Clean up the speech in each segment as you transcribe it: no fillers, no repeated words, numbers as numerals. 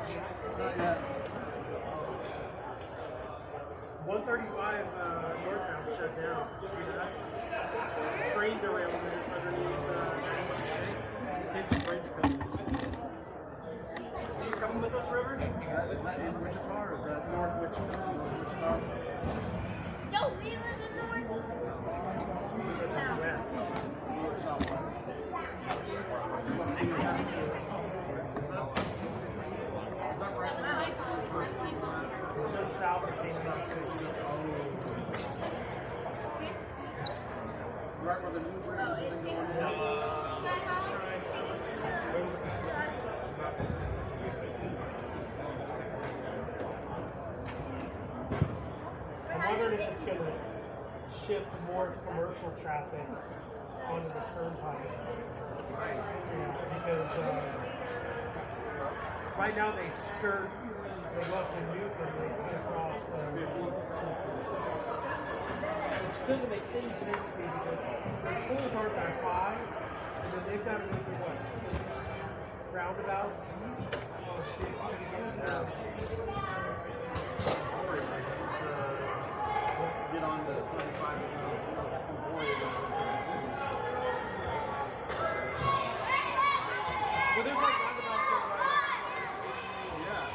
Not yet. 135 northbound shut down. See that? Train derailment underneath 96. Hit the bridge building. Are you coming with us, River? Is that in Wichita or is that North Wichita? No, we live in North. Just south of Kansas City. Right where the new bridge is going I'm wondering if it's going to shift more commercial traffic onto the turnpike. Yeah, because right now they skirt, they go up to Dubuque and they cut across which doesn't make any sense to me because the tolls aren't that high, and then they've got to go through what? Roundabouts? Get on the 25 Well, there's like roundabouts going right. Yeah.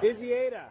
Busy Ada.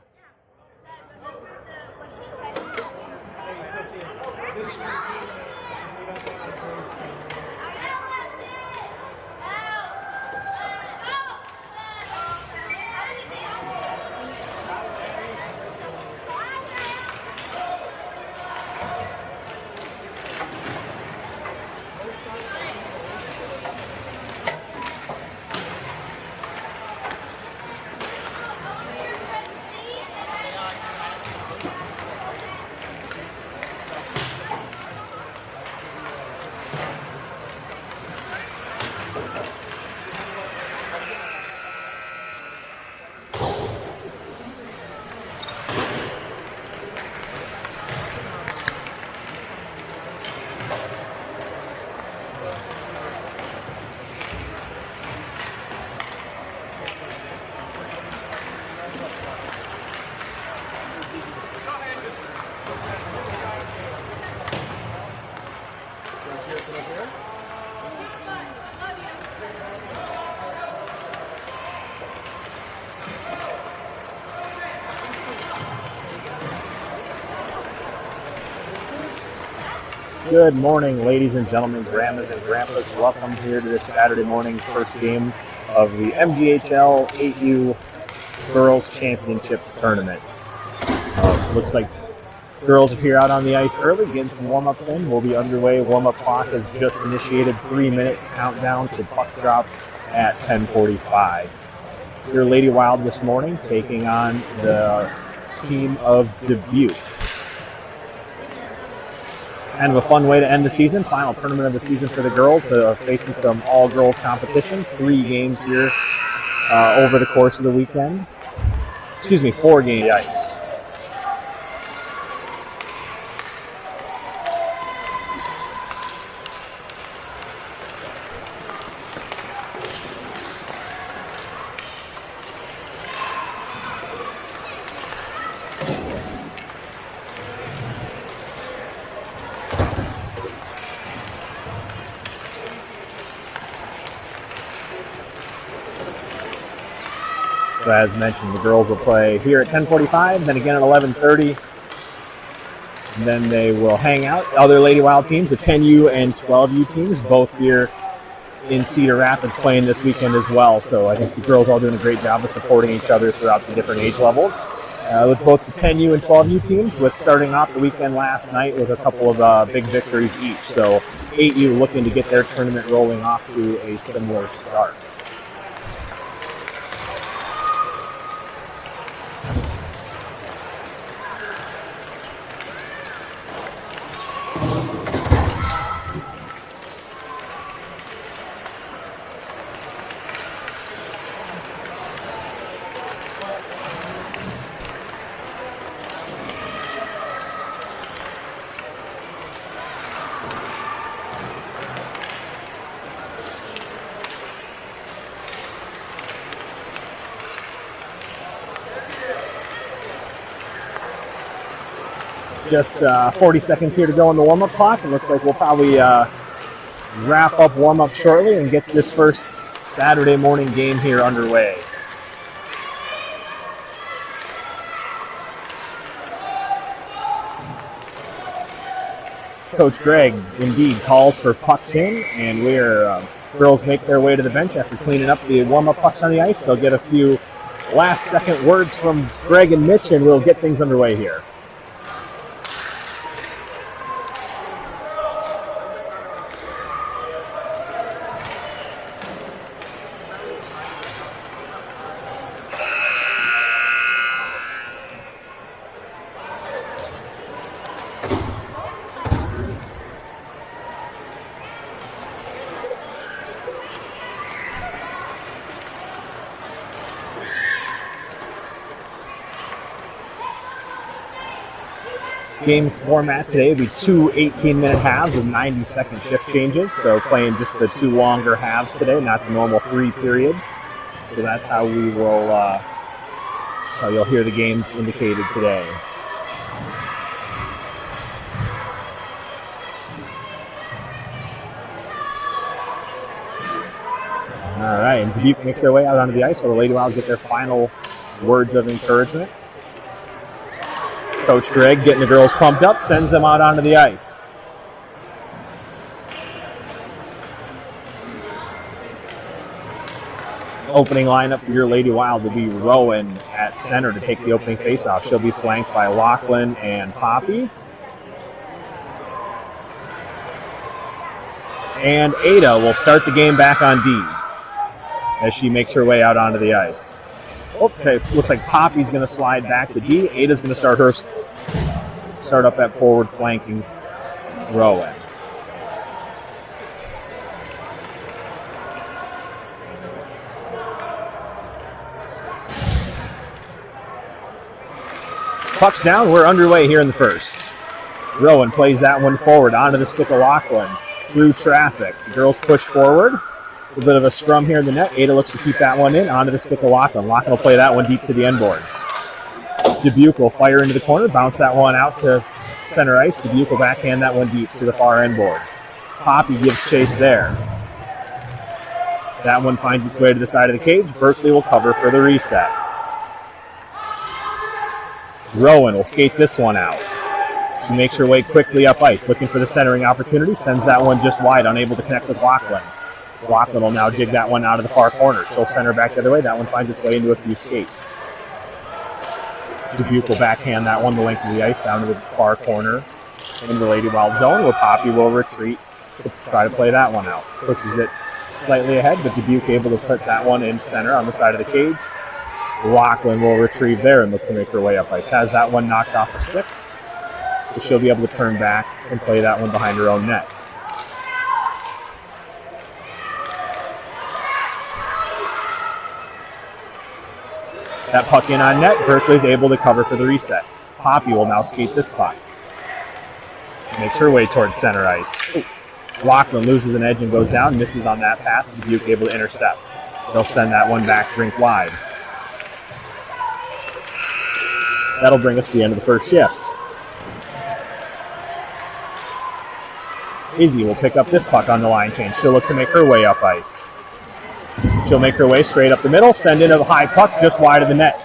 Good morning, ladies and gentlemen, grandmas and grandpas. Welcome here to this Saturday morning first game of the MGHL 8U Girls Championships Tournament. Looks like girls are here out on the ice early, getting some warm-ups in. We'll be underway. Warm-up clock has just initiated. 3 minutes countdown to puck drop at 10:45. Your Lady Wild this morning taking on the team of Dubuque. Kind of a fun way to end the season. Final tournament of the season for the girls, facing some all-girls competition. 3 games here over the course of the weekend. 4 games ice. So as mentioned, the girls will play here at 10:45, then again at 11:30. And then they will hang out. Other Lady Wild teams, the 10U and 12U teams, both here in Cedar Rapids playing this weekend as well. So I think the girls all doing a great job of supporting each other throughout the different age levels. With both the 10U and 12U teams, with starting off the weekend last night with a couple of big victories each. So 8U looking to get their tournament rolling off to a similar start. just 40 seconds here to go on the warm-up clock. It looks like we'll probably wrap up warm-up shortly and get this first Saturday morning game here underway. Coach Greg indeed calls for pucks in, and girls make their way to the bench after cleaning up the warm-up pucks on the ice. They'll get a few last-second words from Greg and Mitch, and we'll get things underway here. Game format today will be two 18-minute halves of 90-second shift changes. So playing just the two longer halves today, not the normal 3 periods. So that's how we will. That's how you'll hear the games indicated today. All right, and Dubuque makes their way out onto the ice while the Lady Wild get their final words of encouragement. Coach Greg, getting the girls pumped up, sends them out onto the ice. Opening lineup for your Lady Wild will be Rowan at center to take the opening faceoff. She'll be flanked by Lachlan and Poppy. And Ada will start the game back on D as she makes her way out onto the ice. Okay, looks like Poppy's going to slide back to D. Ada's going to start up at forward flanking Rowan. Puck's down. We're underway here in the first. Rowan plays that one forward onto the stick of Lachlan through traffic. The girls push forward. A bit of a scrum here in the net. Ada looks to keep that one in onto the stick of Lachlan. Lachlan will play that one deep to the end boards. Dubuque will fire into the corner, bounce that one out to center ice. Dubuque will backhand that one deep to the far end boards. Poppy gives chase there. That one finds its way to the side of the cage. Berkeley will cover for the reset. Rowan will skate this one out. She makes her way quickly up ice, looking for the centering opportunity. Sends that one just wide, unable to connect with Lachlan. Lachlan will now dig that one out of the far corner. She'll center back the other way. That one finds its way into a few skates. Dubuque will backhand that one the length of the ice down to the far corner into the Lady Wild zone, where Poppy will retreat to try to play that one out. Pushes it slightly ahead, but Dubuque able to put that one in center on the side of the cage. Lachlan will retrieve there and look to make her way up ice. Has that one knocked off the stick, but she'll be able to turn back and play that one behind her own net. That puck in on net. Berkeley's able to cover for the reset. Poppy will now skate this puck. Makes her way towards center ice. Ooh. Lachlan loses an edge and goes down. Misses on that pass. Dubuque able to intercept. They'll send that one back rink wide. That'll bring us to the end of the first shift. Izzy will pick up this puck on the line change. She'll look to make her way up ice. She'll make her way straight up the middle, send in a high puck just wide of the net.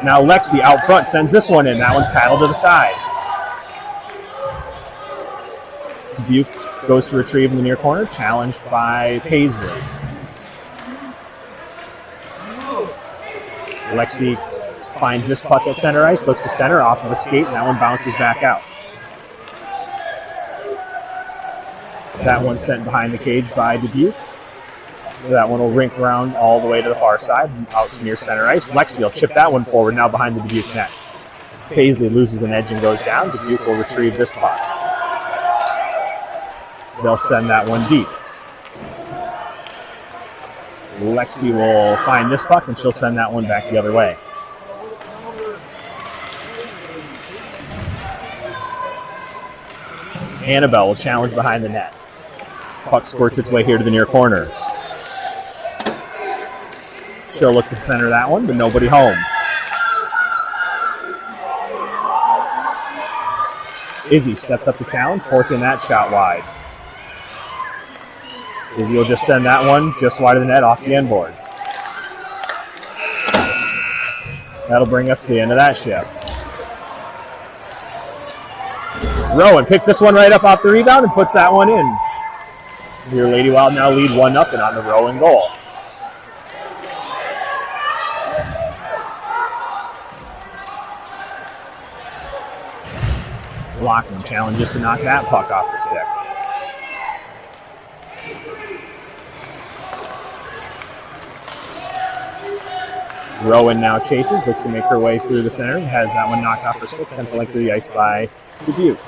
Now Lexi out front sends this one in. That one's paddled to the side. Dubuque goes to retrieve in the near corner, challenged by Paisley. Lexi finds this puck at center ice, looks to center off of the skate, and that one bounces back out. That one sent behind the cage by Dubuque. That one will rink around all the way to the far side, out to near center ice. Lexi will chip that one forward, now behind the Dubuque net. Paisley loses an edge and goes down. Dubuque will retrieve this puck. They'll send that one deep. Lexi will find this puck, and she'll send that one back the other way. Annabelle will challenge behind the net. Puck squirts its way here to the near corner. She'll look to center that one, but nobody home. Izzy steps up to challenge, forcing that shot wide. Izzy will just send that one just wide of the net off the end boards. That'll bring us to the end of that shift. Rowan picks this one right up off the rebound and puts that one in. Your Lady Wild now lead 1-0 on the Rowan goal. Lockman challenges to knock that puck off the stick. Rowan now chases, looks to make her way through the center, has that one knocked off her stick, sent length through the ice by Dubuque.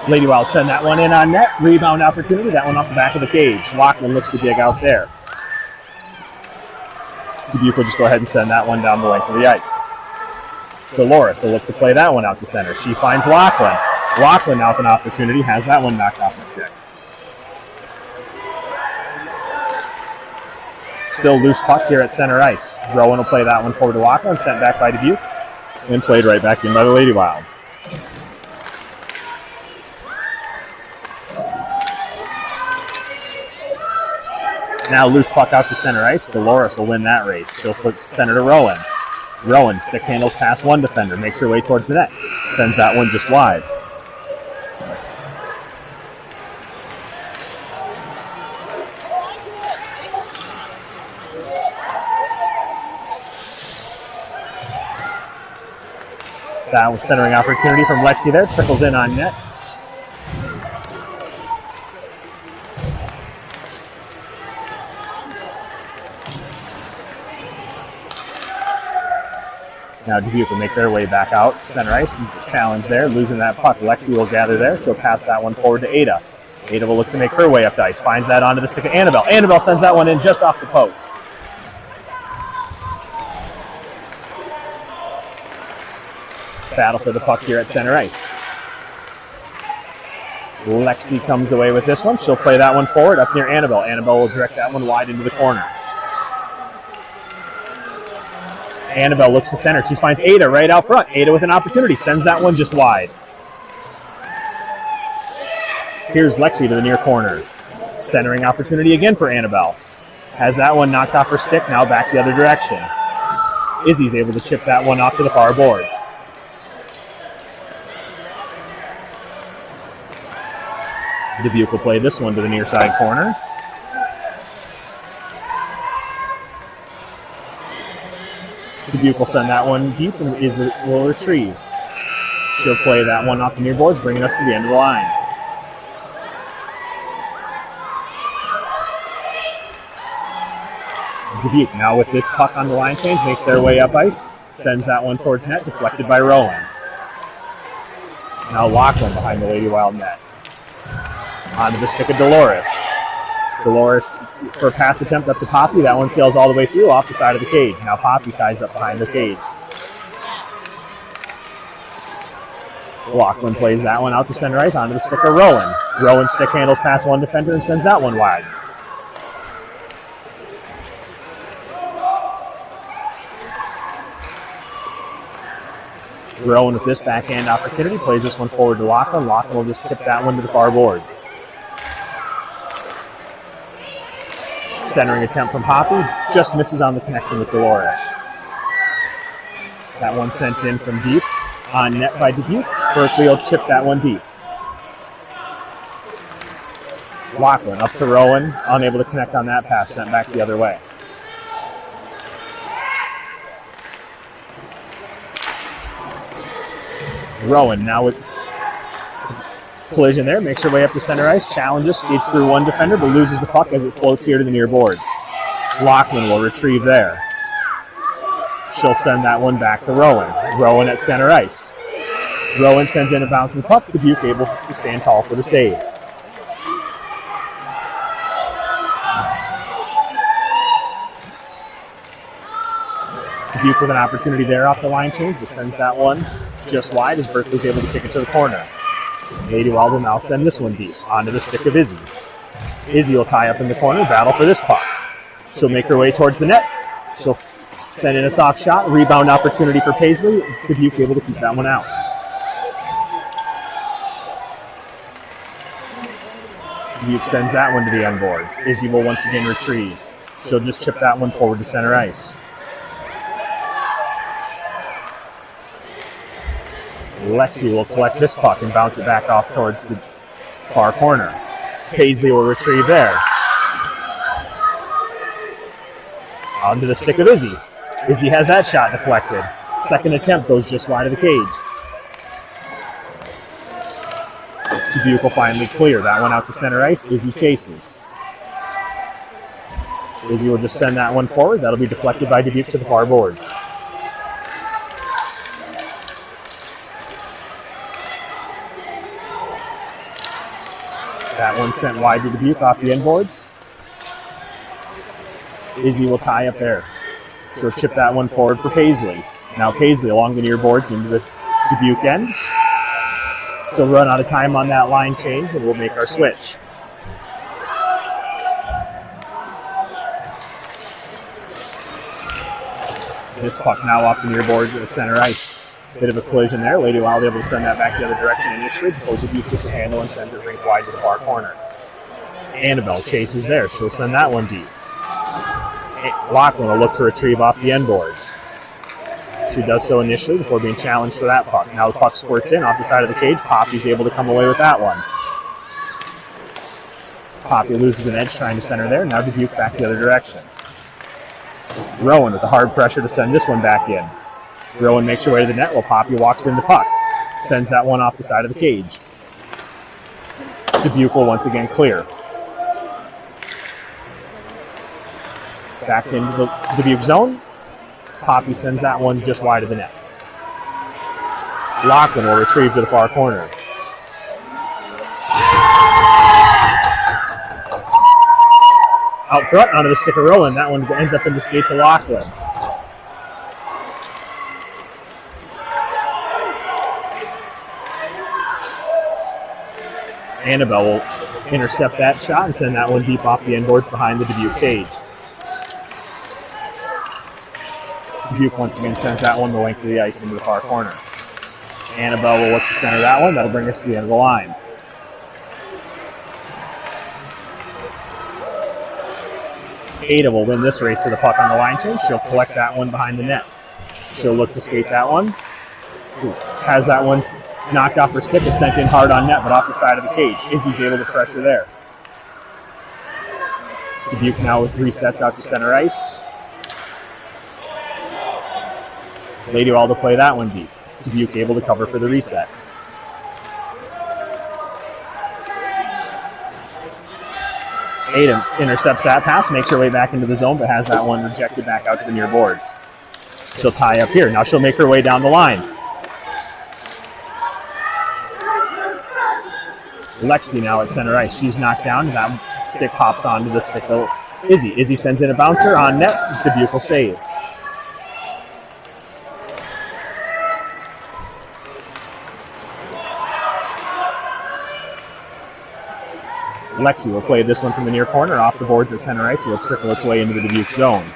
Lady Wild send that one in on net. Rebound opportunity. That one off the back of the cage. Lockman looks to dig out there. Dubuque will just go ahead and send that one down the length of the ice. Dolores will look to play that one out to center. She finds Lachlan. Lachlan now with an opportunity. Has that one knocked off the stick. Still loose puck here at center ice. Rowan will play that one forward to Lachlan. Sent back by Dubuque. And played right back in by the Lady Wild. Now loose puck out to center ice. Dolores will win that race. She'll split center to Rowan. Rowan stick handles past one defender. Makes her way towards the net. Sends that one just wide. That was centering opportunity from Lexi there. Trickles in on net. Now Dubuque will make their way back out. Center ice, challenge there, losing that puck. Lexi will gather there. She'll pass that one forward to Ada. Ada will look to make her way up the ice. Finds that onto the stick of Annabelle. Annabelle sends that one in just off the post. Battle for the puck here at center ice. Lexi comes away with this one. She'll play that one forward up near Annabelle. Annabelle will direct that one wide into the corner. Annabelle looks to center. She finds Ada right out front. Ada with an opportunity. Sends that one just wide. Here's Lexi to the near corner. Centering opportunity again for Annabelle. Has that one knocked off her stick. Now back the other direction. Izzy's able to chip that one off to the far boards. Dubuque will play this one to the near side corner. Dubuque will send that one deep and Izzy will retrieve. She'll play that one off the near boards, bringing us to the end of the line. Dubuque now with this puck on the line change, makes their way up ice, sends that one towards net, deflected by Rowan. Now Lachlan behind the Lady Wild net. Onto the stick of Dolores. Dolores for a pass attempt up to Poppy. That one sails all the way through off the side of the cage. Now Poppy ties up behind the cage. Lachlan plays that one out to center ice onto the stick of Rowan. Rowan stick handles past one defender and sends that one wide. Rowan with this backhand opportunity plays this one forward to Lachlan. Lachlan will just tip that one to the far boards. Centering attempt from Poppy, just misses on the connection with Dolores. That one sent in from deep, on net by Dubuque. Berkeley will chip that one deep. Lachlan up to Rowan, unable to connect on that pass, sent back the other way. Rowan now with collision there, makes her way up to center ice, challenges, skates through one defender, but loses the puck as it floats here to the near boards. Lachlan will retrieve there. She'll send that one back to Rowan. Rowan at center ice. Rowan sends in a bouncing puck, Dubuque able to stand tall for the save. Dubuque with an opportunity there off the line change, but sends that one just wide as Berkeley's able to kick it to the corner. Lady Wild will now send this one deep onto the stick of Izzy. Izzy will tie up in the corner, battle for this puck. She'll make her way towards the net. She'll send in a soft shot. Rebound opportunity for Paisley. Dubuque able to keep that one out. Dubuque sends that one to the end boards. Izzy will once again retrieve. She'll just chip that one forward to center ice. Lexi will collect this puck and bounce it back off towards the far corner. Paisley will retrieve there. Onto the stick of Izzy. Izzy has that shot deflected. Second attempt goes just wide of the cage. Dubuque will finally clear. That one out to center ice. Izzy chases. Izzy will just send that one forward. That'll be deflected by Dubuque to the far boards. That one sent wide to Dubuque off the end boards. Izzy will tie up there. She'll chip that one forward for Paisley. Now Paisley along the near boards into the Dubuque ends. She'll run out of time on that line change and we'll make our switch. This puck now off the near boards at center ice. Bit of a collision there. Lady Wild able to send that back the other direction initially before Dubuque gets a handle and sends it rink wide to the far corner. Annabelle chases there. She'll send that one deep. Lachlan will look to retrieve off the end boards. She does so initially before being challenged for that puck. Now the puck squirts in off the side of the cage. Poppy's able to come away with that one. Poppy loses an edge trying to center there. Now Dubuque back the other direction. Rowan with the hard pressure to send this one back in. Rowan makes her way to the net while Poppy walks in the puck. Sends that one off the side of the cage. Dubuque will once again clear. Back into the Dubuque zone. Poppy sends that one just wide of the net. Lachlan will retrieve to the far corner. Out front, onto the stick of Rowan. That one ends up in the skates of Lachlan. Annabelle will intercept that shot and send that one deep off the end boards behind the Dubuque cage. Dubuque once again sends that one the length of the ice into the far corner. Annabelle will look to center that one. That'll bring us to the end of the line. Ada will win this race to the puck on the line change. She'll collect that one behind the net. She'll look to skate that one. Has that one knocked off her stick and sent in hard on net, but off the side of the cage. Izzy's able to pressure there. Dubuque now with resets out to center ice. Lady Wild to play that one deep. Dubuque able to cover for the reset. Ada intercepts that pass, makes her way back into the zone, but has that one rejected back out to the near boards. She'll tie up here. Now she'll make her way down the line. Lexi now at center ice. She's knocked down, and that stick pops onto the stick of Izzy. Izzy sends in a bouncer on net. Dubuque will save. Lexi will play this one from the near corner off the boards at center ice. It will trickle its way into the Dubuque zone.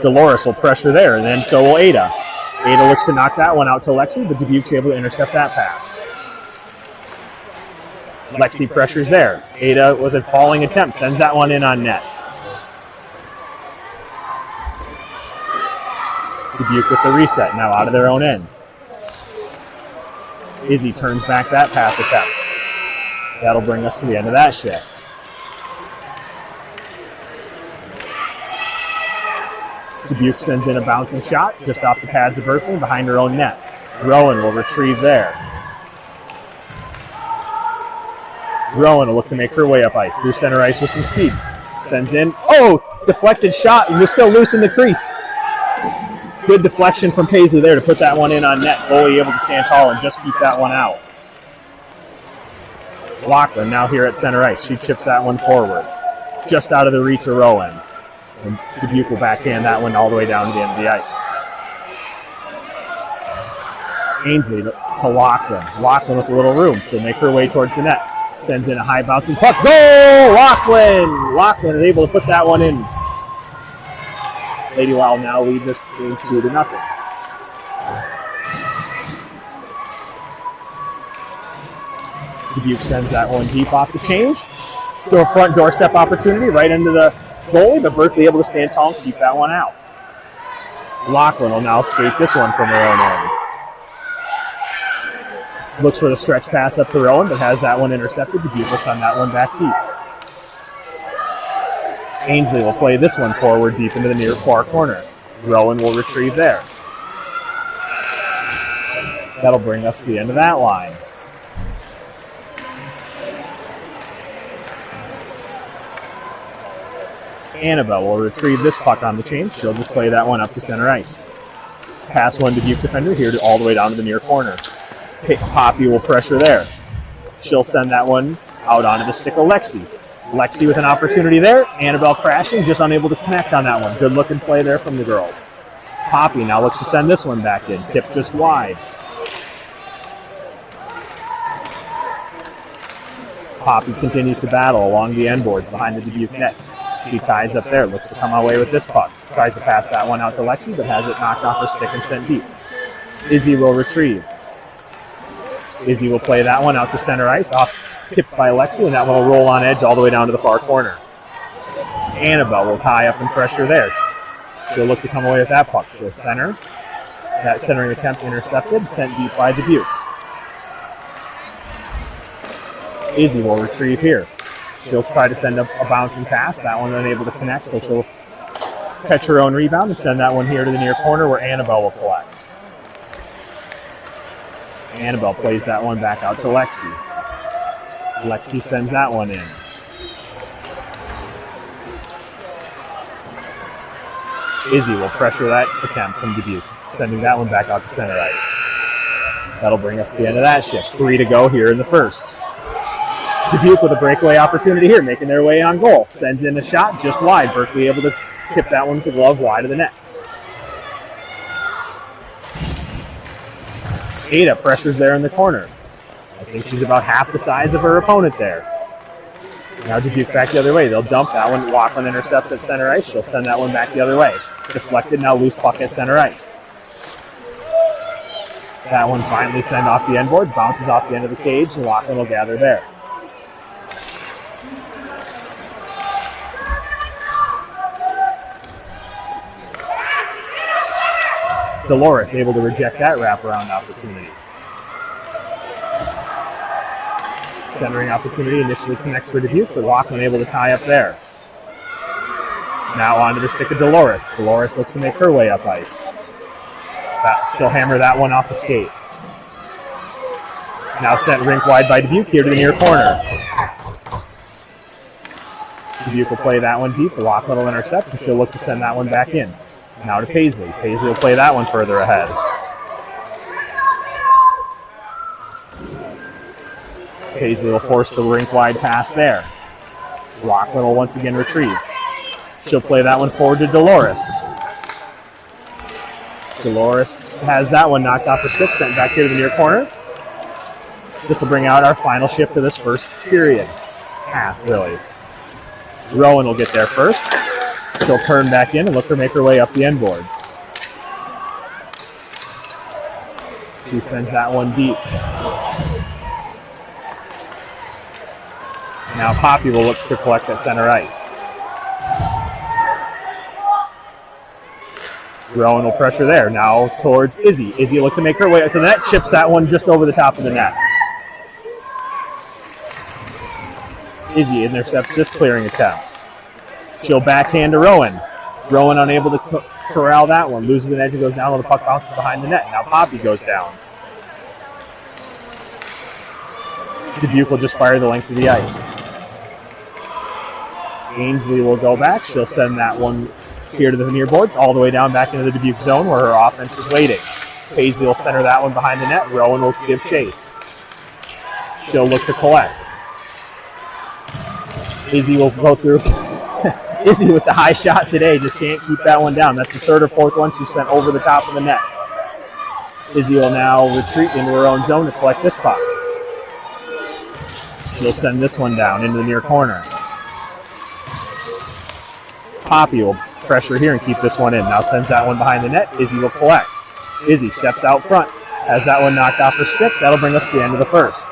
Dolores will pressure there, and then so will Ada. Ada looks to knock that one out to Lexi, but Dubuque's able to intercept that pass. Lexi pressures there. Ada with a falling attempt sends that one in on net. Dubuque with the reset, now out of their own end. Izzy turns back that pass attempt. That'll bring us to the end of that shift. Dubuque sends in a bouncing shot just off the pads of Berkeley behind her own net. Rowan will retrieve there. Rowan will look to make her way up ice through center ice with some speed. Sends in. Oh! Deflected shot. You're still loose in the crease. Good deflection from Paisley there to put that one in on net. Goalie able to stand tall and just keep that one out. Lachlan now here at center ice. She chips that one forward. Just out of the reach of Rowan. And Dubuque will backhand that one all the way down to the end of the ice. Ainsley to Lachlan. Lachlan with a little room. She'll make her way towards the net. Sends in a high bouncing puck. Goal! Lachlan! Lachlan is able to put that one in. Lady Wild now lead this game 2-0. Dubuque sends that one deep off the change. Throw a front doorstep opportunity right into the goalie, but Berkeley able to stand tall and keep that one out. Lachlan will now skate this one from her own end. Looks for the stretch pass up to Rowan, but has that one intercepted. Dubuque will send that one back deep. Ainsley will play this one forward deep into the near far corner. Rowan will retrieve there. That'll bring us to the end of that line. Annabelle will retrieve this puck on the change. She'll just play that one up to center ice. Pass one to Dubuque defender here to all the way down to the near corner. Poppy will pressure there. She'll send that one out onto the stick of Lexi. Lexi with an opportunity there. Annabelle crashing, just unable to connect on that one. Good looking play there from the girls. Poppy now looks to send this one back in. Tip just wide. Poppy continues to battle along the end boards behind the Dubuque net. She ties up there, looks to come away with this puck. Tries to pass that one out to Lexi, but has it knocked off her stick and sent deep. Izzy will retrieve. Izzy will play that one out to center ice, off tipped by Lexi, and that one will roll on edge all the way down to the far corner. Annabelle will tie up and pressure there. She'll look to come away with that puck. She'll center. That centering attempt intercepted, sent deep by Dubuque. Izzy will retrieve here. She'll try to send a bouncing pass. That one unable to connect, so she'll catch her own rebound and send that one here to the near corner where Annabelle will collect. Annabelle plays that one back out to Lexi. Lexi sends that one in. Izzy will pressure that attempt from Dubuque, sending that one back out to center ice. That'll bring us to the end of that shift. 3 to go here in the first. Dubuque with a breakaway opportunity here, making their way on goal. Sends in a shot just wide. Berkeley able to tip that one with the glove wide of the net. Ada pressures there in the corner. I think she's about half the size of her opponent there. Now Dubuque back the other way. They'll dump that one. Lachlan intercepts at center ice. She'll send that one back the other way. Deflected, now loose puck at center ice. That one finally sent off the end boards, bounces off the end of the cage, and Lachlan will gather there. Dolores able to reject that wraparound opportunity. Centering opportunity initially connects for Dubuque, but Lachlan able to tie up there. Now onto the stick of Dolores. Dolores looks to make her way up ice. She'll hammer that one off the skate. Now sent rink wide by Dubuque here to the near corner. Dubuque will play that one deep. Lachlan will intercept, and she'll look to send that one back in. Now to Paisley. Paisley will play that one further ahead. Paisley will force the rink-wide pass there. Lachlan will once again retrieve. She'll play that one forward to Dolores. Dolores has that one knocked off her stick, sent back here to the near corner. This will bring out our final shift of this first period. Half, really. Rowan will get there first. She'll turn back in and look to make her way up the end boards. She sends that one deep. Now Poppy will look to collect at center ice. Rowan will pressure there. Now towards Izzy. Izzy will look to make her way to the net. Chips that one just over the top of the net. Izzy intercepts this clearing attempt. She'll backhand to Rowan. Rowan unable to corral that one. Loses an edge and goes down while the puck bounces behind the net. Now Poppy goes down. Dubuque will just fire the length of the ice. Ainsley will go back. She'll send that one here to the near boards, all the way down back into the Dubuque zone where her offense is waiting. Paisley will center that one behind the net. Rowan will give chase. She'll look to collect. Izzy will go through. Izzy with the high shot today just can't keep that one down. That's the third or fourth one she sent over the top of the net. Izzy will now retreat into her own zone to collect this puck. She'll send this one down into the near corner. Poppy will pressure here and keep this one in. Now sends that one behind the net. Izzy will collect. Izzy steps out front. Has that one knocked off her stick. That'll bring us to the end of the first.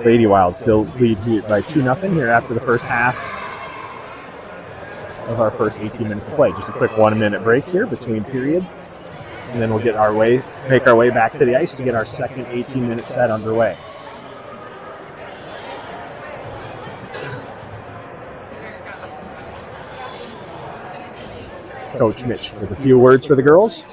Lady Wild still lead by 2-0 here after the first half of our first 18 minutes of play. Just a quick 1-minute break here between periods, and then we'll make our way back to the ice to get our second 18-minute set underway. Coach Mitch with a few words for the girls.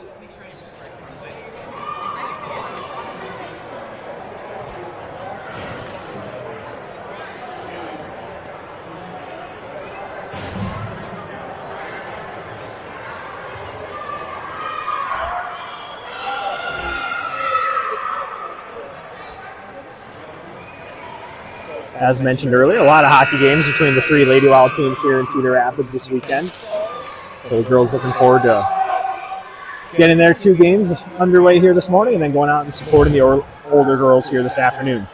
As mentioned earlier, a lot of hockey games between the three Lady Wild teams here in Cedar Rapids this weekend. So the girls looking forward to getting their 2 games underway here this morning and then going out and supporting the older girls here this afternoon.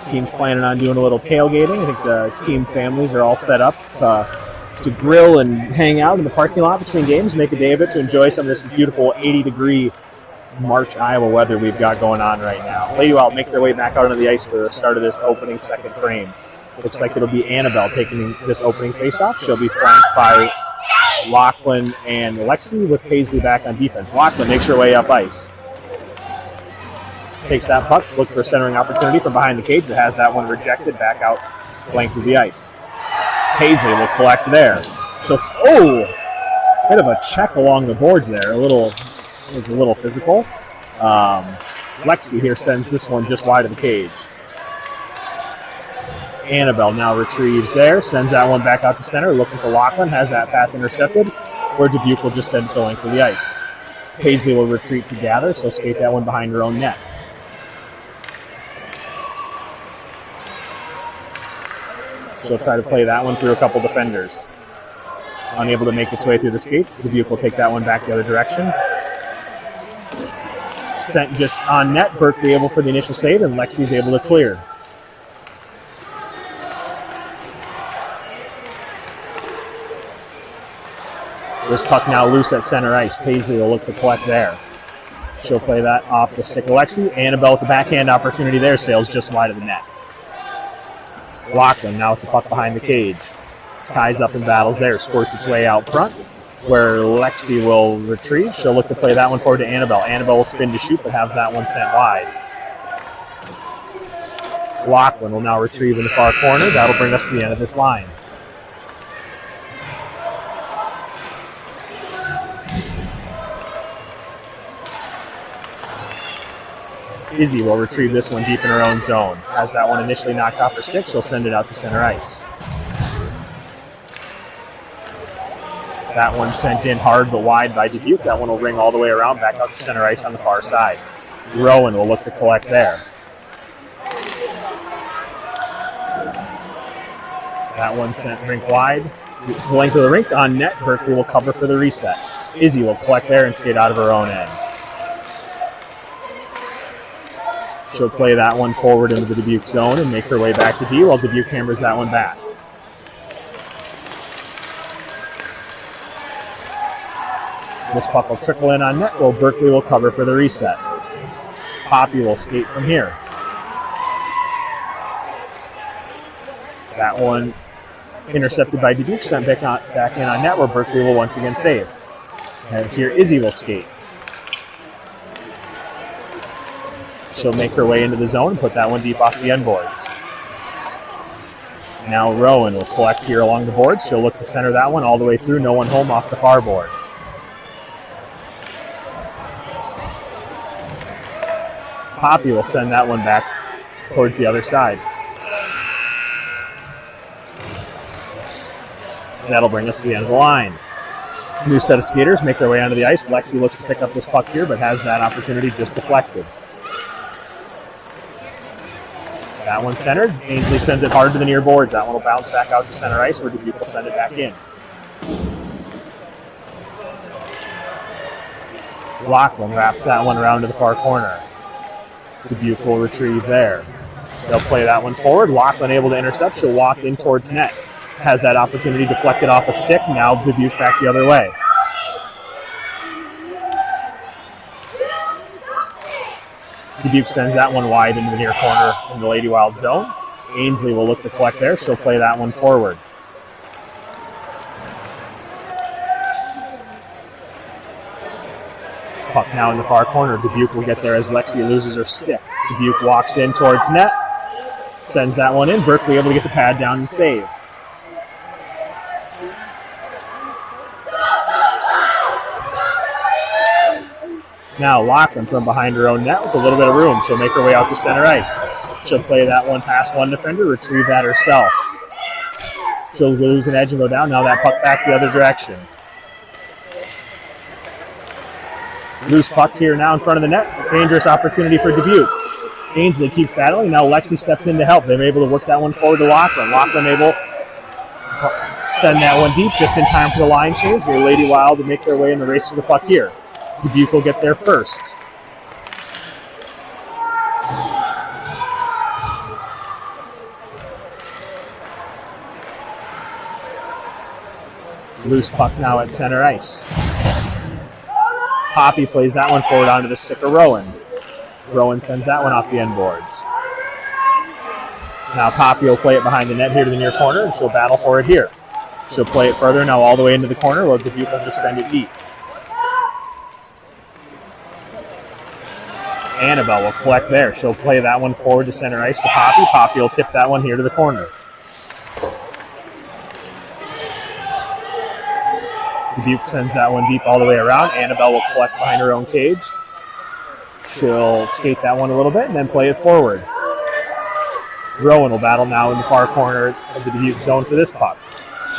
Team's planning on doing a little tailgating. I think the team families are all set up to grill and hang out in the parking lot between games, make a day of it to enjoy some of this beautiful 80-degree March, Iowa weather we've got going on right now. Lady Wild make their way back out onto the ice for the start of this opening second frame. Looks like it'll be Annabelle taking this opening faceoff. She'll be flanked by Lachlan and Lexi with Paisley back on defense. Lachlan makes her way up ice. Takes that puck, looks for a centering opportunity from behind the cage, but has that one rejected back out length of the ice. Paisley will collect there. Bit of a check along the boards there. It was a little physical. Lexi here sends this one just wide of the cage. Annabelle now retrieves there, sends that one back out to center, looking for Lachlan, has that pass intercepted, where Dubuque will just send it going for the ice. Paisley will retreat to gather, so skate that one behind her own net. She'll try to play that one through a couple defenders. Unable to make its way through the skates, Dubuque will take that one back the other direction. Sent just on net, Berkeley able for the initial save, and Lexi's able to clear. This puck now loose at center ice. Paisley will look to collect there. She'll play that off the stick of Lexi. Annabelle with the backhand opportunity there, sails just wide of the net. Lachlan now with the puck behind the cage. Ties up and battles there, squirts its way out front, where Lexi will retrieve. She'll look to play that one forward to Annabelle. Annabelle will spin to shoot, but has that one sent wide. Lachlan will now retrieve in the far corner. That'll bring us to the end of this line. Izzy will retrieve this one deep in her own zone. Has that one initially knocked off her stick, she'll send it out to center ice. That one sent in hard but wide by Dubuque. That one will ring all the way around back out to center ice on the far side. Rowan will look to collect there. That one sent rink wide. The length of the rink on net. Berkeley will cover for the reset. Izzy will collect there and skate out of her own end. She'll play that one forward into the Dubuque zone and make her way back to D while Dubuque hammers that one back. This puck will trickle in on net while Berkeley will cover for the reset. Poppy will skate from here. That one intercepted by Dubuque, sent back in on net where Berkeley will once again save. And here Izzy will skate. She'll make her way into the zone and put that one deep off the end boards. Now Rowan will collect here along the boards. She'll look to center that one all the way through. No one home off the far boards. Poppy will send that one back towards the other side. And that'll bring us to the end of the line. New set of skaters make their way onto the ice. Lexi looks to pick up this puck here, but has that opportunity just deflected. That one centered. Ainsley sends it hard to the near boards. That one will bounce back out to center ice where Dubuque will send it back in. Lachlan wraps that one around to the far corner. Dubuque will retrieve there. They'll play that one forward. Lachlan able to intercept. She'll walk in towards net. Has that opportunity deflected off a stick. Now Dubuque back the other way. Dubuque sends that one wide into the near corner in the Lady Wild zone. Ainsley will look to collect there. She'll play that one forward. Puck now in the far corner. Dubuque will get there as Lexi loses her stick. Dubuque walks in towards net. Sends that one in. Berkeley able to get the pad down and save. Now Lachlan from behind her own net with a little bit of room. She'll make her way out to center ice. She'll play that one past one defender, retrieve that herself. She'll lose an edge and go down. Now that puck back the other direction. Loose puck here now in front of the net. Dangerous opportunity for Dubuque. Ainsley keeps battling. Now Lexi steps in to help. They're able to work that one forward to Lachlan. Lachlan able to send that one deep just in time for the line change. The Lady Wild to make their way in the race to the puck here. Dubuque will get there first. Loose puck now at center ice. Poppy plays that one forward onto the stick of Rowan. Rowan sends that one off the end boards. Now Poppy will play it behind the net here to the near corner, and she'll battle for it here. She'll play it further now all the way into the corner, where Dubuque will just send it deep. Annabelle will collect there. She'll play that one forward to center ice to Poppy. Poppy will tip that one here to the corner. Dubuque sends that one deep all the way around. Annabelle will collect behind her own cage. She'll skate that one a little bit and then play it forward. Rowan will battle now in the far corner of the Dubuque zone for this puck.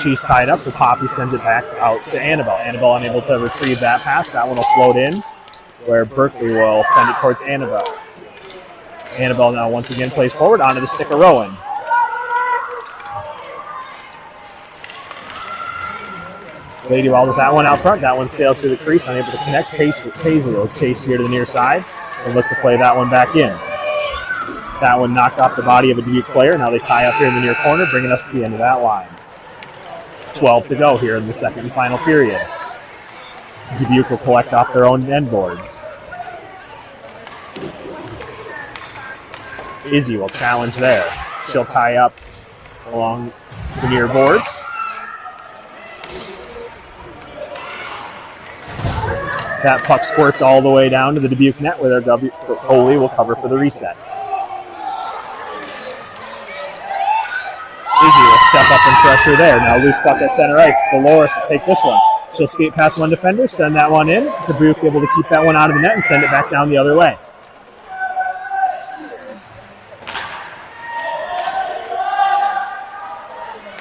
She's tied up, so Poppy sends it back out to Annabelle. Annabelle unable to retrieve that pass. That one will float in, where Berkeley will send it towards Annabelle. Annabelle now once again plays forward onto the stick of Rowan. Lady Wild with that one out front. That one sails through the crease, unable to connect. Paisley will chase here to the near side and look to play that one back in. That one knocked off the body of a Dubuque player. Now they tie up here in the near corner, bringing us to the end of that line. 12 to go here in the second and final period. Dubuque will collect off their own end boards. Izzy will challenge there. She'll tie up along the near boards. That puck squirts all the way down to the Dubuque net, where their goalie will cover for the reset. Izzy will step up and pressure there. Now loose puck at center ice. Dolores will take this one. She'll skate past one defender, send that one in. Dubuque able to keep that one out of the net and send it back down the other way.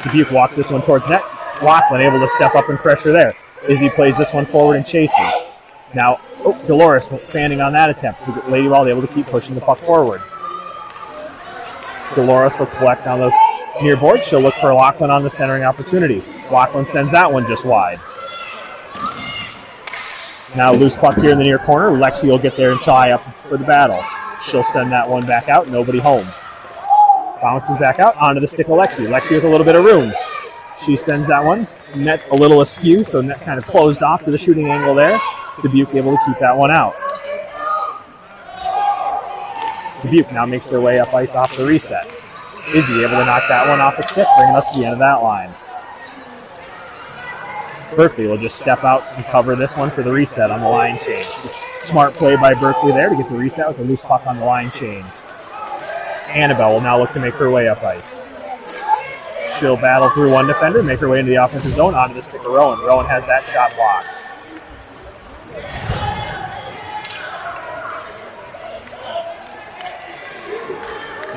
Dubuque walks this one towards net. Lachlan able to step up and pressure there. Izzy plays this one forward and chases. Now, Dolores fanning on that attempt. Lady Wild able to keep pushing the puck forward. Dolores will collect on those near boards. She'll look for Lachlan on the centering opportunity. Lachlan sends that one just wide. Now loose puck here in the near corner. Lexi will get there and tie up for the battle. She'll send that one back out. Nobody home. Bounces back out onto the stick of Lexi. Lexi with a little bit of room. She sends that one. Net a little askew, so net kind of closed off to the shooting angle there. Dubuque able to keep that one out. Dubuque now makes their way up ice off the reset. Izzy able to knock that one off the stick, bringing us to the end of that line. Berkeley will just step out and cover this one for the reset on the line change. Smart play by Berkeley there to get the reset with a loose puck on the line change. Annabelle will now look to make her way up ice. She'll battle through one defender, make her way into the offensive zone, onto the stick of Rowan. Rowan has that shot blocked.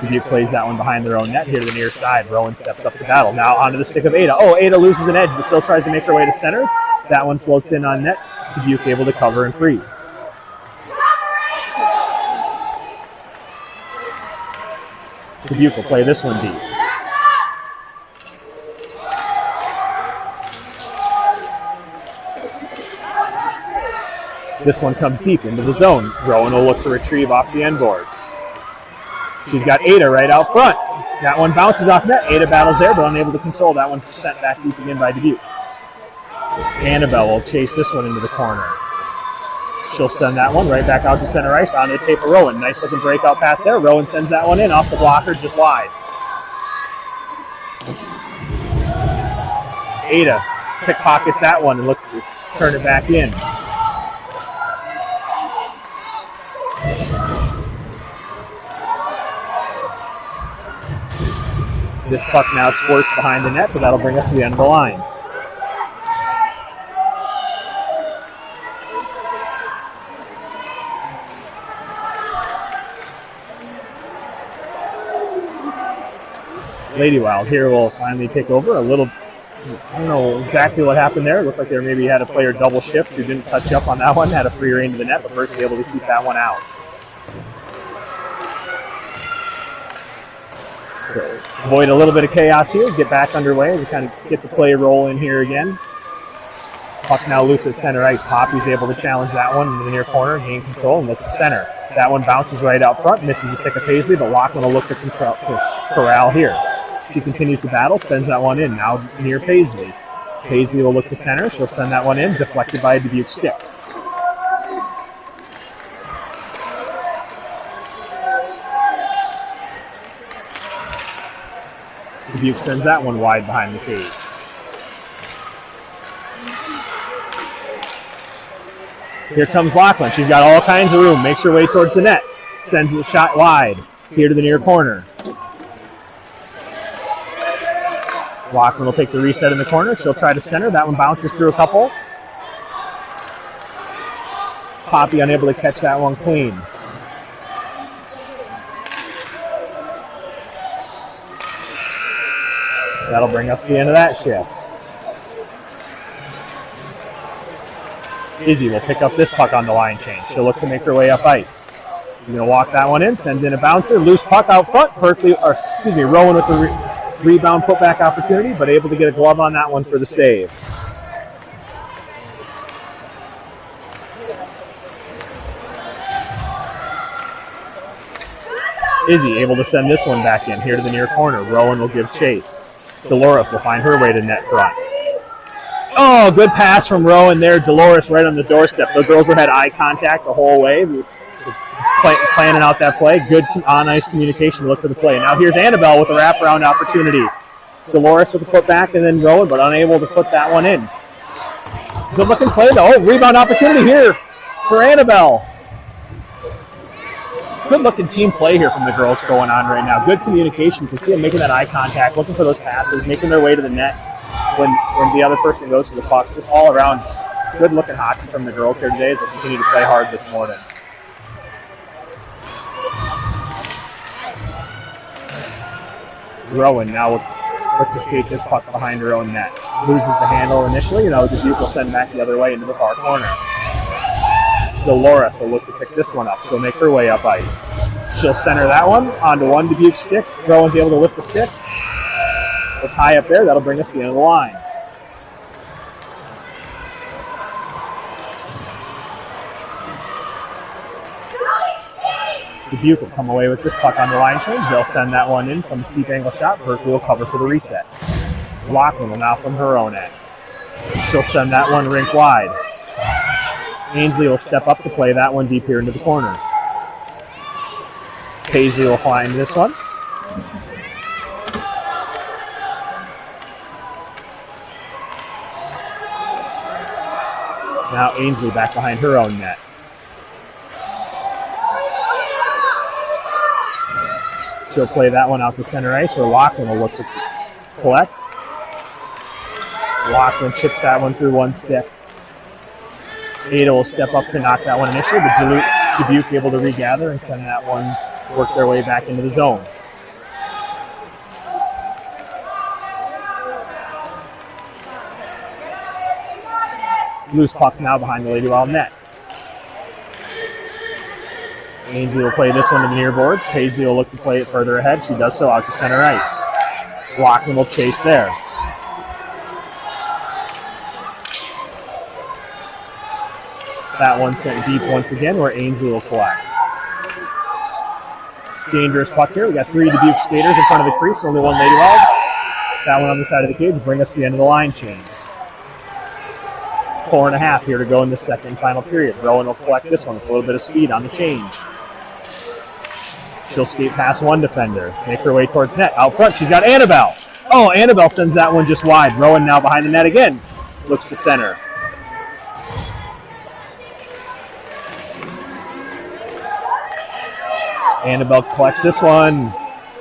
Dubuque plays that one behind their own net here to the near side. Rowan steps up to battle. Now onto the stick of Ada. Oh, Ada loses an edge, but still tries to make her way to center. That one floats in on net. Dubuque able to cover and freeze. Dubuque will play this one deep. This one comes deep into the zone. Rowan will look to retrieve off the end boards. She's got Ada right out front. That one bounces off net. Ada battles there, but unable to control. That one sent back deep again by Dubuque. Annabelle will chase this one into the corner. She'll send that one right back out to center ice on the tape of Rowan. Nice looking breakout pass there. Rowan sends that one in off the blocker, just wide. Ada pickpockets that one and looks to turn it back in. This puck now squirts behind the net, but that'll bring us to the end of the line. Lady Wild here will finally take over. I don't know exactly what happened there. It looked like they maybe had a player double shift who didn't touch up on that one, had a free rein to the net, but Berkeley able to keep that one out. So avoid a little bit of chaos here, get back underway to kind of get the play rolling here again. Puck now loose at center ice. Poppy's able to challenge that one into the near corner, gain control, and look to center. That one bounces right out front, misses the stick of Paisley, but Lockman will look to corral here. She continues to battle, sends that one in, now near Paisley. Paisley will look to center, she'll send that one in, deflected by a Dubuque stick. Dubuque sends that one wide behind the cage. Here comes Lachlan. She's got all kinds of room. Makes her way towards the net. Sends the shot wide. Here to the near corner. Lachlan will take the reset in the corner. She'll try to center. That one bounces through a couple. Poppy unable to catch that one clean. That'll bring us to the end of that shift. Izzy will pick up this puck on the line change. She'll look to make her way up ice. She's going to walk that one in, send in a bouncer, loose puck out front. Rowan with the rebound putback opportunity, but able to get a glove on that one for the save. Izzy able to send this one back in here to the near corner. Rowan will give chase. Dolores will find her way to net front. Oh, good pass from Rowan there. Dolores right on the doorstep. The girls have had eye contact the whole way, planning out that play. Good on-ice communication to look for the play. Now here's Annabelle with a wraparound opportunity. Dolores with the putback and then Rowan, but unable to put that one in. Good-looking play, though. Rebound opportunity here for Annabelle. Good-looking team play here from the girls going on right now. Good communication. You can see them making that eye contact, looking for those passes, making their way to the net when the other person goes to the puck. Just all around good-looking hockey from the girls here today as they continue to play hard this morning. Rowan now will look to skate this puck behind her own net. Loses the handle initially. Dubuque will send back the other way into the far corner. Dolores will look to pick this one up. She'll make her way up ice. She'll center that one onto one Dubuque stick. Rowan's able to lift the stick. We'll tie up there. That'll bring us to the end of the line. Dubuque will come away with this puck on the line change. They'll send that one in from the steep angle shot. Berkeley will cover for the reset. Lachlan will now from her own end. She'll send that one rink wide. Ainsley will step up to play that one deep here into the corner. Paisley will find this one. Now Ainsley back behind her own net. She'll play that one out to center ice where Lachlan will look to collect. Lachlan chips that one through one stick. Ada will step up to knock that one initially, but Dubuque able to regather and send that one, work their way back into the zone. Loose puck now behind the Lady Wild net. Ainsley will play this one to the near boards. Paisley will look to play it further ahead. She does so out to center ice. Lockman will chase there. That one sent deep once again where Ainsley will collect. Dangerous puck here. We got 3 Dubuque skaters in front of the crease, only 1 Lady Wild. That one on the side of the cage bring us to the end of the line change. 4.5 here to go in the second and final period. Rowan will collect this one with a little bit of speed on the change. She'll skate past one defender, make her way towards net. Out front, she's got Annabelle. Oh, Annabelle sends that one just wide. Rowan now behind the net again. Looks to center. Annabelle collects this one.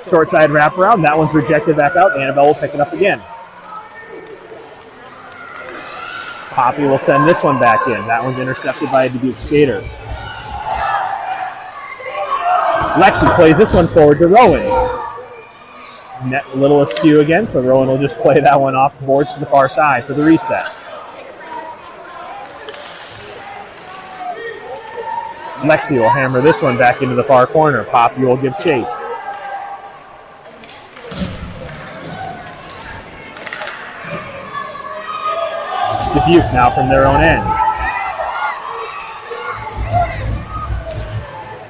Short side wraparound. That one's rejected back out. Annabelle will pick it up again. Poppy will send this one back in. That one's intercepted by a Dubuque skater. Lexi plays this one forward to Rowan. Net a little askew again, so Rowan will just play that one off the boards to the far side for the reset. Lexi will hammer this one back into the far corner. Poppy will give chase. Dubuque now from their own end.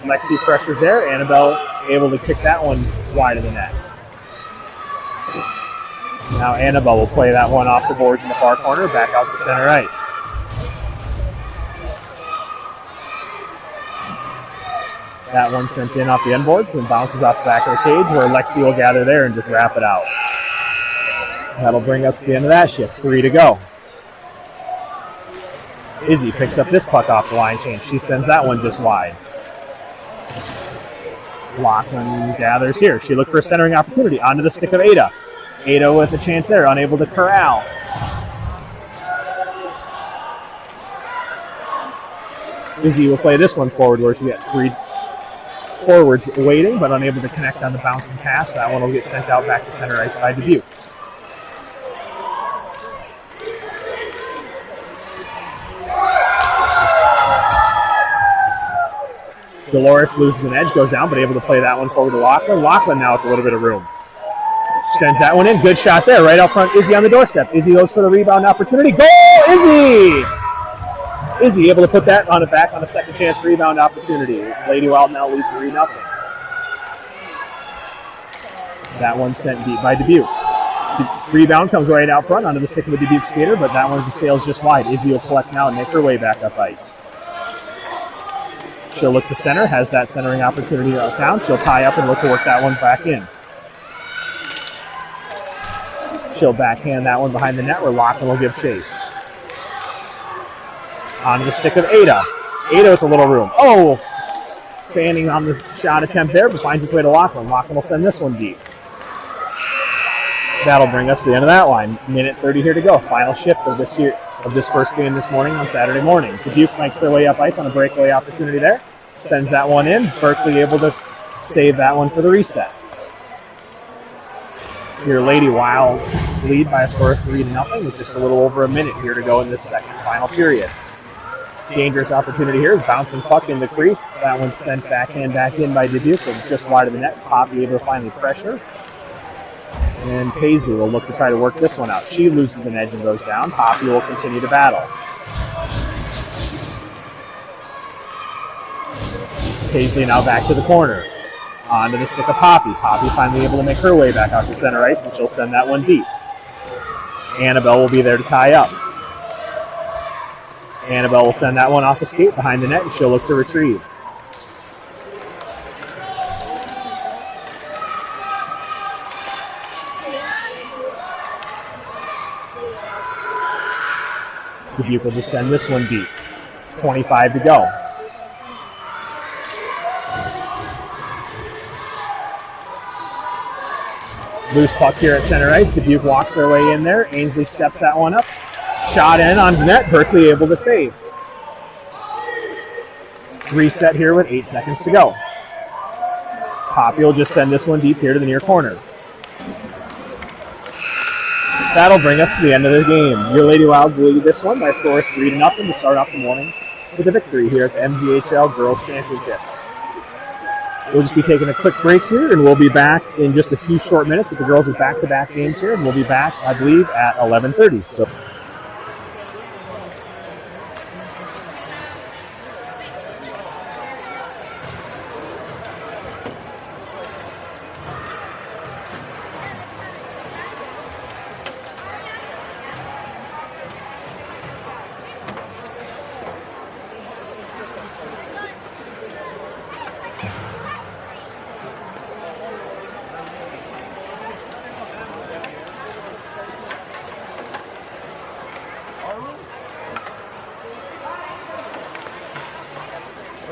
Lexi pressures there. Annabelle able to kick that one wide of the net. Now Annabelle will play that one off the boards in the far corner, back out to center ice. That one sent in off the end boards and bounces off the back of the cage where Lexi will gather there and just wrap it out. That'll bring us to the end of that shift. 3 to go. Izzy picks up this puck off the line change. She sends that one just wide. Lockman gathers here. She looked for a centering opportunity. Onto the stick of Ada. Ada with a chance there, unable to corral. Izzy will play this one forward where she got 3 forwards waiting, but unable to connect on the bouncing pass. That one will get sent out back to center ice by Dubuque. Dolores loses an edge, goes down, but able to play that one forward to Lachlan. Lachlan now with a little bit of room. Sends that one in. Good shot there. Right out front, Izzy on the doorstep. Izzy goes for the rebound opportunity. Goal, Izzy! Izzy able to put that on back on a second chance rebound opportunity. Lady Wild now leads 3-0. That one sent deep by Dubuque. Rebound comes right out front onto the stick of a Dubuque skater, but that one sails just wide. Izzy will collect now and make her way back up ice. She'll look to center, has that centering opportunity down. She'll tie up and look to work that one back in. She'll backhand that one behind the net where Lachlan will give chase. On the stick of Ada. Ada with a little room. Oh! Fanning on the shot attempt there, but finds its way to Lachlan. Lachlan will send this one deep. That'll bring us to the end of that line. Minute 30 here to go. Final shift of this first game this morning on Saturday morning. Dubuque makes their way up ice on a breakaway opportunity there. Sends that one in. Berkeley able to save that one for the reset. Your Lady Wild lead by a score of 3-0 with just a little over a minute here to go in this second final period. Dangerous opportunity here. Bouncing puck in the crease. That one's sent backhand back in by Dubuque, just wide of the net. Poppy able to finally pressure. And Paisley will look to try to work this one out. She loses an edge and goes down. Poppy will continue to battle. Paisley now back to the corner. Onto the stick of Poppy. Poppy finally able to make her way back out to center ice, and she'll send that one deep. Annabelle will be there to tie up. Annabelle will send that one off the skate behind the net, and she'll look to retrieve. Dubuque will just send this one deep. 25 to go. Loose puck here at center ice. Dubuque walks their way in there. Ainsley steps that one up. Shot in on the net. Berkeley able to save. Reset here with 8 seconds to go. Poppy will just send this one deep here to the near corner. that'll bring us to the end of the game. Your Lady Wild lead this one by a score of 3-0 to start off the morning with a victory here at the MGHL Girls Championships. We'll just be taking a quick break here, and we'll be back in just a few short minutes with the girls with back-to-back games here, and we'll be back, I believe, at 11:30. So.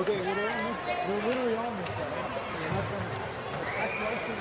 Okay, we're literally on this side. That's what I should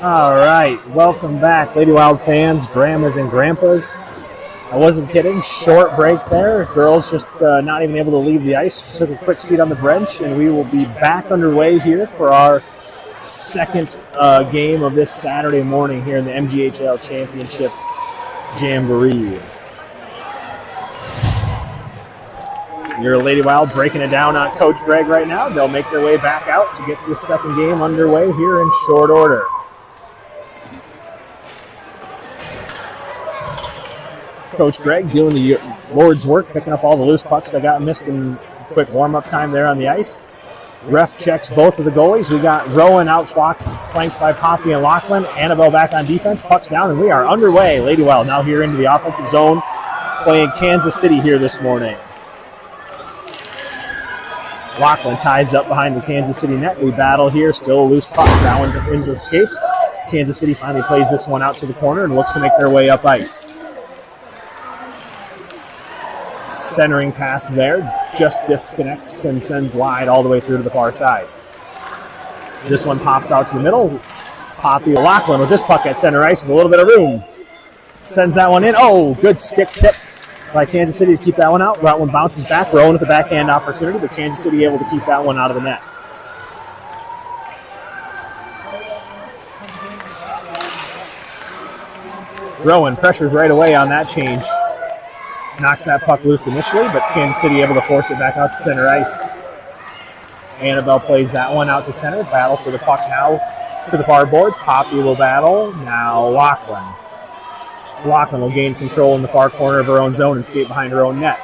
All right, welcome back, Lady Wild fans, grandmas and grandpas. I wasn't kidding, short break there. Girls just not even able to leave the ice. Just took a quick seat on the bench, and we will be back underway here for our second game of this Saturday morning here in the MGHL Championship Jamboree. Your Lady Wild breaking it down on Coach Greg right now. They'll make their way back out to get this second game underway here in short order. Coach Greg doing the Lord's work, picking up all the loose pucks that got missed in quick warm-up time there on the ice. Ref checks both of the goalies. We got Rowan out flanked by Poppy and Lachlan. Annabelle back on defense. Puck's down, and we are underway. Lady Wild now here into the offensive zone, playing Kansas City here this morning. Lachlan ties up behind the Kansas City net. We battle here. Still a loose puck. That one into the skates. Kansas City finally plays this one out to the corner and looks to make their way up ice. Centering pass there. Just disconnects and sends wide all the way through to the far side. This one pops out to the middle. Poppy Lachlan with this puck at center ice with a little bit of room. Sends that one in. Oh, good stick tip by Kansas City to keep that one out. That one bounces back. Rowan with the backhand opportunity, but Kansas City able to keep that one out of the net. Rowan pressures right away on that change. Knocks that puck loose initially, but Kansas City able to force it back out to center ice. Annabelle plays that one out to center. Battle for the puck now to the far boards. Poppy will battle. Now Lachlan. Lachlan will gain control in the far corner of her own zone and skate behind her own net.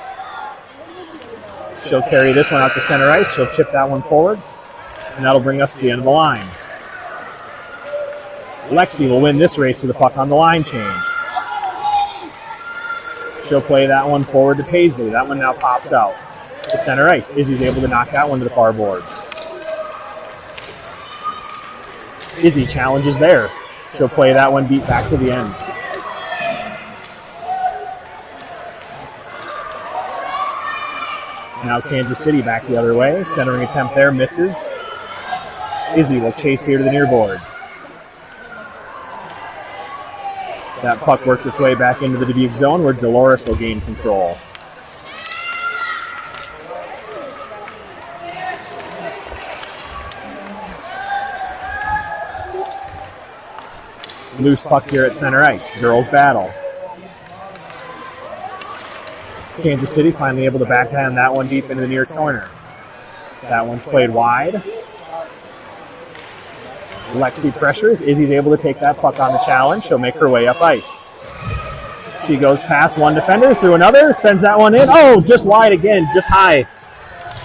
She'll carry this one out to center ice. She'll chip that one forward, and that'll bring us to the end of the line. Lexi will win this race to the puck on the line change. She'll play that one forward to Paisley. That one now pops out to center ice. Izzy's able to knock that one to the far boards. Izzy challenges there. She'll play that one deep back to the end. Now Kansas City back the other way. Centering attempt there misses. Izzy will chase here to the near boards. That puck works its way back into the Dubuque zone where Dolores will gain control. Loose puck here at center ice. Girls battle. Kansas City finally able to backhand that one deep into the near corner. That one's played wide. Lexi pressures. Izzy's able to take that puck on the challenge. She'll make her way up ice. She goes past one defender, through another, sends that one in. Oh, just wide again, just high.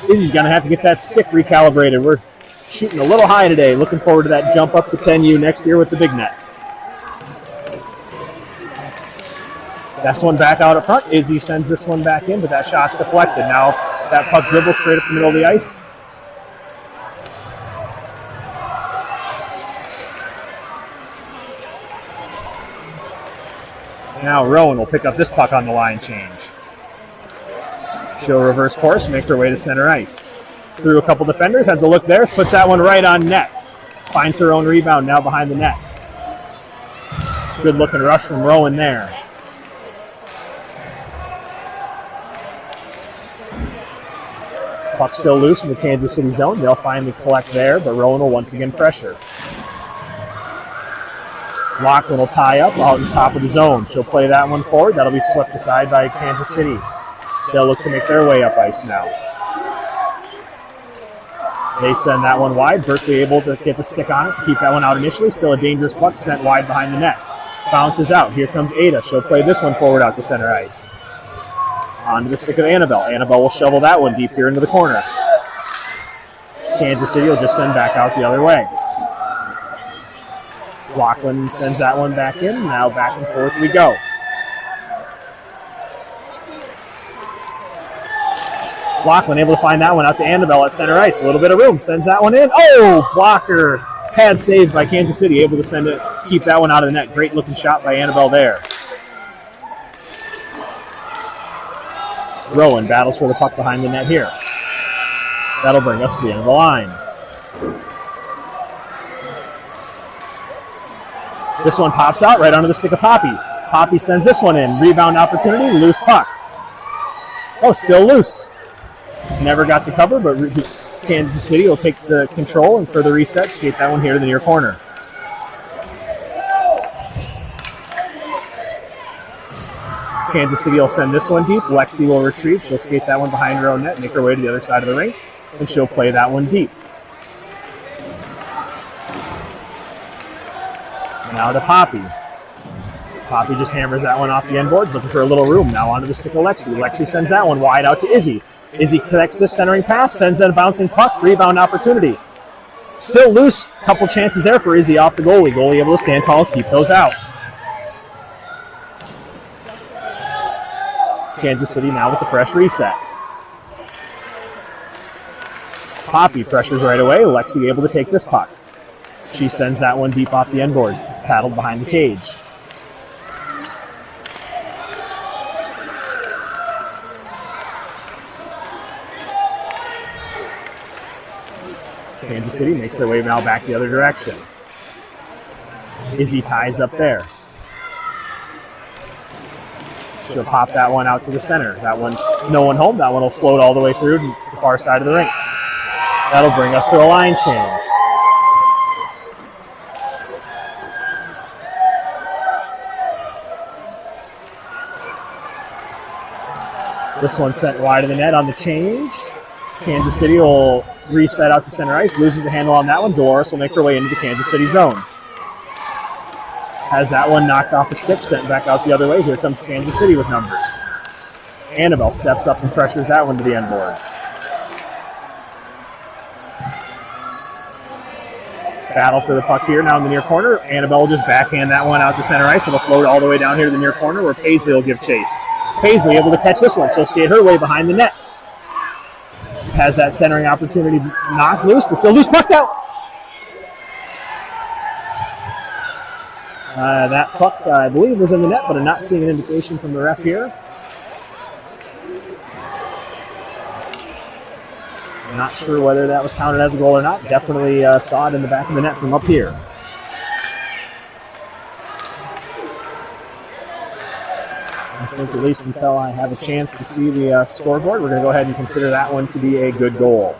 Izzy's going to have to get that stick recalibrated. We're shooting a little high today. Looking forward to that jump up to 10U next year with the big nets. That's one back out up front. Izzy sends this one back in, but that shot's deflected. Now that puck dribbles straight up the middle of the ice. Now Rowan will pick up this puck on the line change. She'll reverse course, make her way to center ice. Through a couple defenders, has a look there, puts that one right on net. Finds her own rebound now behind the net. Good looking rush from Rowan there. Puck still loose in the Kansas City zone. They'll finally collect there, but Rowan will once again pressure. Lachlan will tie up out on top of the zone. She'll play that one forward. That'll be swept aside by Kansas City. They'll look to make their way up ice now. They send that one wide. Berkeley able to get the stick on it to keep that one out initially. Still a dangerous puck sent wide behind the net. Bounces out. Here comes Ada. She'll play this one forward out to center ice. Onto the stick of Annabelle. Annabelle will shovel that one deep here into the corner. Kansas City will just send back out the other way. Lachlan sends that one back in. Now back and forth we go. Lachlan able to find that one out to Annabelle at center ice. A little bit of room. Sends that one in. Oh, blocker. Pad saved by Kansas City. Able to send it, keep that one out of the net. Great looking shot by Annabelle there. Rowan battles for the puck behind the net here. That'll bring us to the end of the line. This one pops out right onto the stick of Poppy. Poppy sends this one in. Rebound opportunity, loose puck. Oh, still loose. Never got the cover, but Kansas City will take the control and further reset, skate that one here to the near corner. Kansas City will send this one deep. Lexi will retrieve. She'll skate that one behind her own net, make her way to the other side of the rink, and she'll play that one deep. Now to Poppy. Poppy just hammers that one off the end boards, looking for a little room. Now onto the stick of Lexi. Lexi sends that one wide out to Izzy. Izzy connects this centering pass, sends that a bouncing puck, rebound opportunity. Still loose, couple chances there for Izzy off the goalie. Goalie able to stand tall and keep those out. Kansas City now with the fresh reset. Poppy pressures right away. Lexi able to take this puck. She sends that one deep off the end boards, paddled behind the cage. Kansas City makes their way now back the other direction. Izzy ties up there. She'll pop that one out to the center. That one, no one home. That one will float all the way through to the far side of the rink. That'll bring us to the line change. This one sent wide of the net on the change. Kansas City will reset out to center ice, loses the handle on that one. Dolores will make her way into the Kansas City zone. Has that one knocked off the stick, sent back out the other way. Here comes Kansas City with numbers. Annabelle steps up and pressures that one to the end boards. Battle for the puck here now in the near corner. Annabelle will just backhand that one out to center ice. It'll float all the way down here to the near corner where Paisley will give chase. Paisley able to catch this one. She'll skate her way behind the net. Has that centering opportunity knocked loose, but still loose puck out. That puck, I believe, was in the net, but I'm not seeing an indication from the ref here. I'm not sure whether that was counted as a goal or not. Definitely saw it in the back of the net from up here. I think at least until I have a chance to see the scoreboard, we're going to go ahead and consider that one to be a good goal.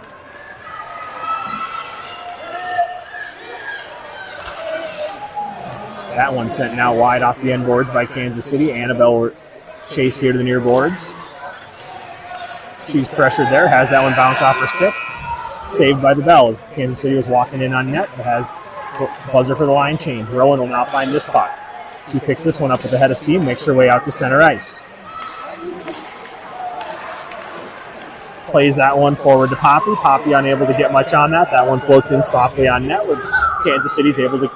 That one sent now wide off the end boards by Kansas City. Annabelle will chase here to the near boards. She's pressured there, has that one bounce off her stick. Saved by the bell as Kansas City was walking in on net, but has buzzer for the line change. Rowan will now find this puck. She picks this one up with a head of steam, makes her way out to center ice. Plays that one forward to Poppy. Poppy unable to get much on that. That one floats in softly on net, where Kansas City's able to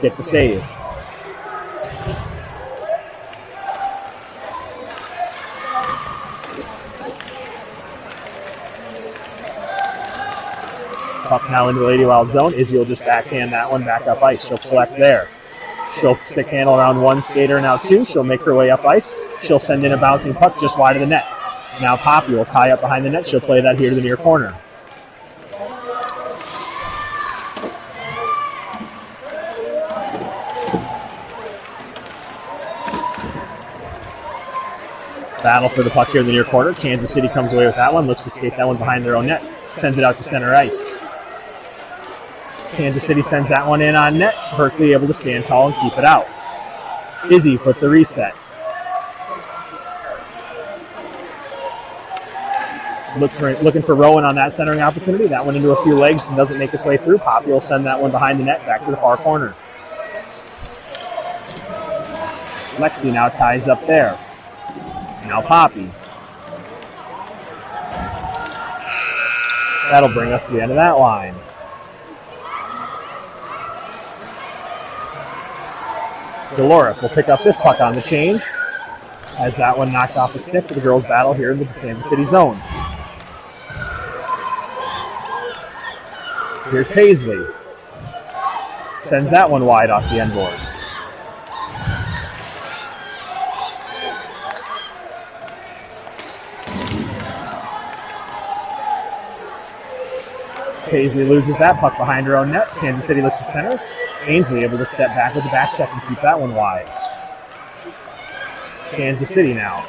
get the save. Puck now into the Lady Wild zone. Izzy will just backhand that one back up ice. She'll collect there. She'll stick handle around one skater, now two. She'll make her way up ice. She'll send in a bouncing puck just wide of the net. Now Poppy will tie up behind the net. She'll play that here to the near corner. Battle for the puck here in the near corner. Kansas City comes away with that one. Looks to skate that one behind their own net. Sends it out to center ice. Kansas City sends that one in on net. Berkeley able to stand tall and keep it out. Izzy with the reset. Looking for Rowan on that centering opportunity. That one into a few legs and doesn't make its way through. Poppy will send that one behind the net back to the far corner. Lexi now ties up there. Now Poppy. That'll bring us to the end of that line. Dolores will pick up this puck on the change. Has that one knocked off the stick for the girls' battle here in the Kansas City zone. Here's Paisley. Sends that one wide off the end boards. Paisley loses that puck behind her own net. Kansas City looks to center. Ainsley able to step back with the back check and keep that one wide. Kansas City now.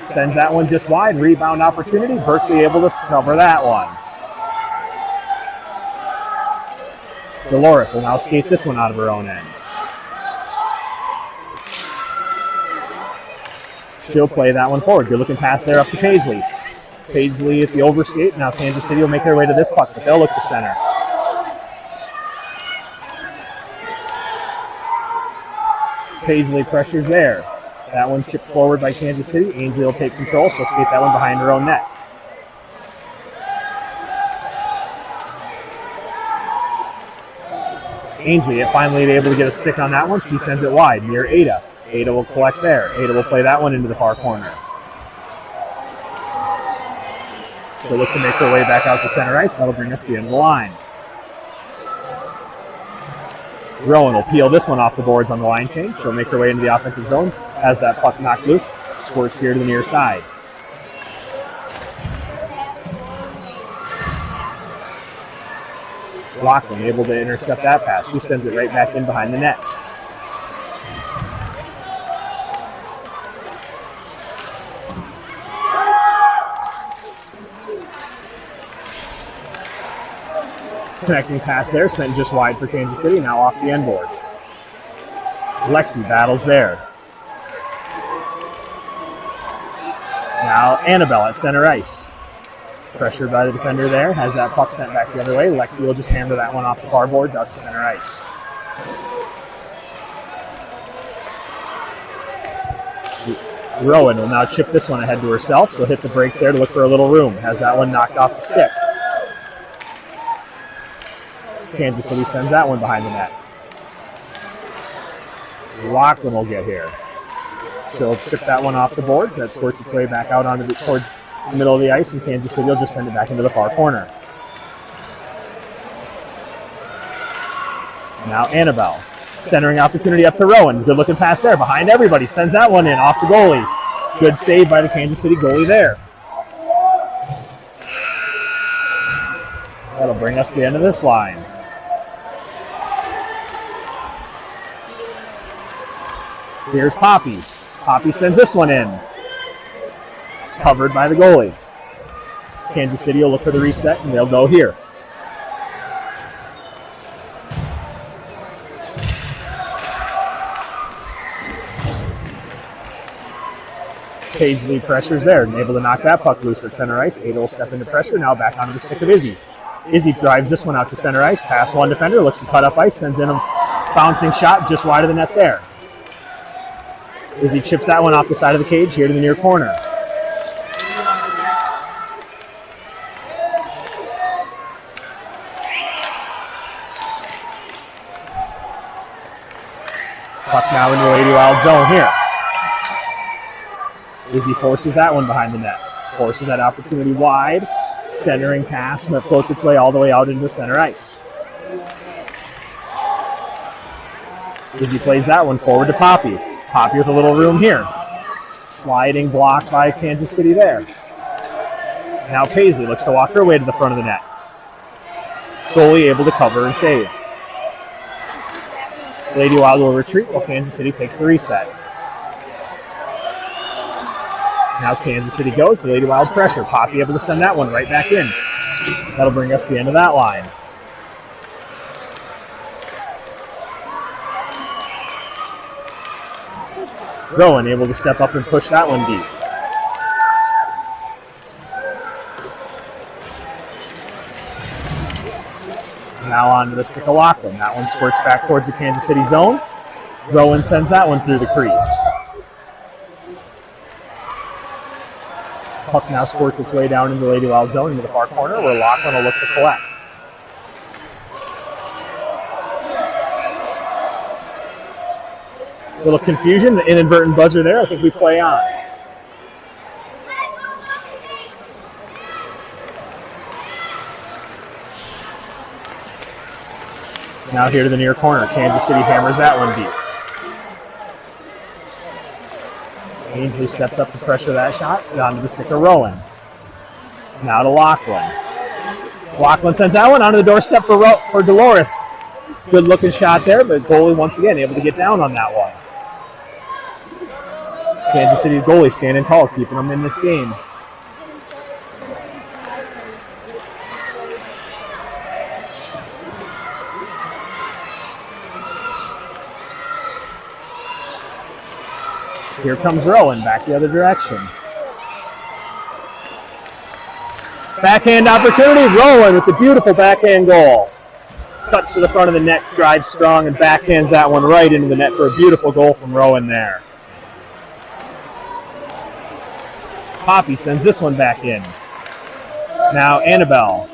Sends that one just wide. Rebound opportunity. Berkeley able to cover that one. Dolores will now skate this one out of her own end. She'll play that one forward. Good looking pass there up to Paisley. Paisley at the overskate. Now Kansas City will make their way to this puck, but they'll look to center. Paisley pressures there. That one chipped forward by Kansas City. Ainsley will take control. She'll skate that one behind her own net. Ainsley finally able to get a stick on that one. She sends it wide near Ada. Ada will collect there. Ada will play that one into the far corner. She'll look to make her way back out to center ice. That'll bring us to the end of the line. Rowan will peel this one off the boards on the line change. She'll make her way into the offensive zone. Has that puck knocked loose. Squirts here to the near side. Lachlan able to intercept that pass. She sends it right back in behind the net. Connecting pass there, sent just wide for Kansas City, now off the end boards. Lexi battles there. Now Annabelle at center ice. Pressured by the defender there, has that puck sent back the other way. Lexi will just hammer that one off the far boards out to center ice. Rowan will now chip this one ahead to herself. She'll hit the brakes there to look for a little room. Has that one knocked off the stick. Kansas City sends that one behind the net. Lachlan will get here. She'll chip that one off the boards. That squirts its way back out onto towards the middle of the ice, and Kansas City will just send it back into the far corner. Now Annabelle. Centering opportunity up to Rowan. Good looking pass there. Behind everybody. Sends that one in off the goalie. Good save by the Kansas City goalie there. That'll bring us to the end of this line. Here's Poppy. Poppy sends this one in. Covered by the goalie. Kansas City will look for the reset, and they'll go here. Paisley pressures there, and able to knock that puck loose at center ice. Ada will step into pressure, now back onto the stick of Izzy. Izzy drives this one out to center ice, past one defender, looks to cut up ice, sends in a bouncing shot just wide of the net there. Izzy chips that one off the side of the cage here to the near corner. Puck now into the Lady Wild zone here. Izzy forces that one behind the net. Forces that opportunity wide. Centering pass, but floats its way all the way out into center ice. Izzy plays that one forward to Poppy. Poppy with a little room here. Sliding block by Kansas City there. Now Paisley looks to walk her way to the front of the net. Goalie able to cover and save. Lady Wild will retreat while Kansas City takes the reset. Now Kansas City goes. The Lady Wild pressure. Poppy able to send that one right back in. That'll bring us to the end of that line. Rowan able to step up and push that one deep. Now on to the stick of Lachlan. That one squirts back towards the Kansas City zone. Rowan sends that one through the crease. Puck now squirts its way down into the Lady Wild zone, into the far corner, where Lachlan will look to collect. Little confusion, the inadvertent buzzer there. I think we play on. Now here to the near corner. Kansas City hammers that one deep. Ainsley steps up to pressure that shot. And onto the stick of Rowan. Now to Lachlan. Lachlan sends that one onto the doorstep for Dolores. Good looking shot there, but goalie once again able to get down on that one. Kansas City's goalie standing tall, keeping them in this game. Here comes Rowan, back the other direction. Backhand opportunity, Rowan with the beautiful backhand goal. Cuts to the front of the net, drives strong, and backhands that one right into the net for a beautiful goal from Rowan there. Poppy sends this one back in. Now Annabelle.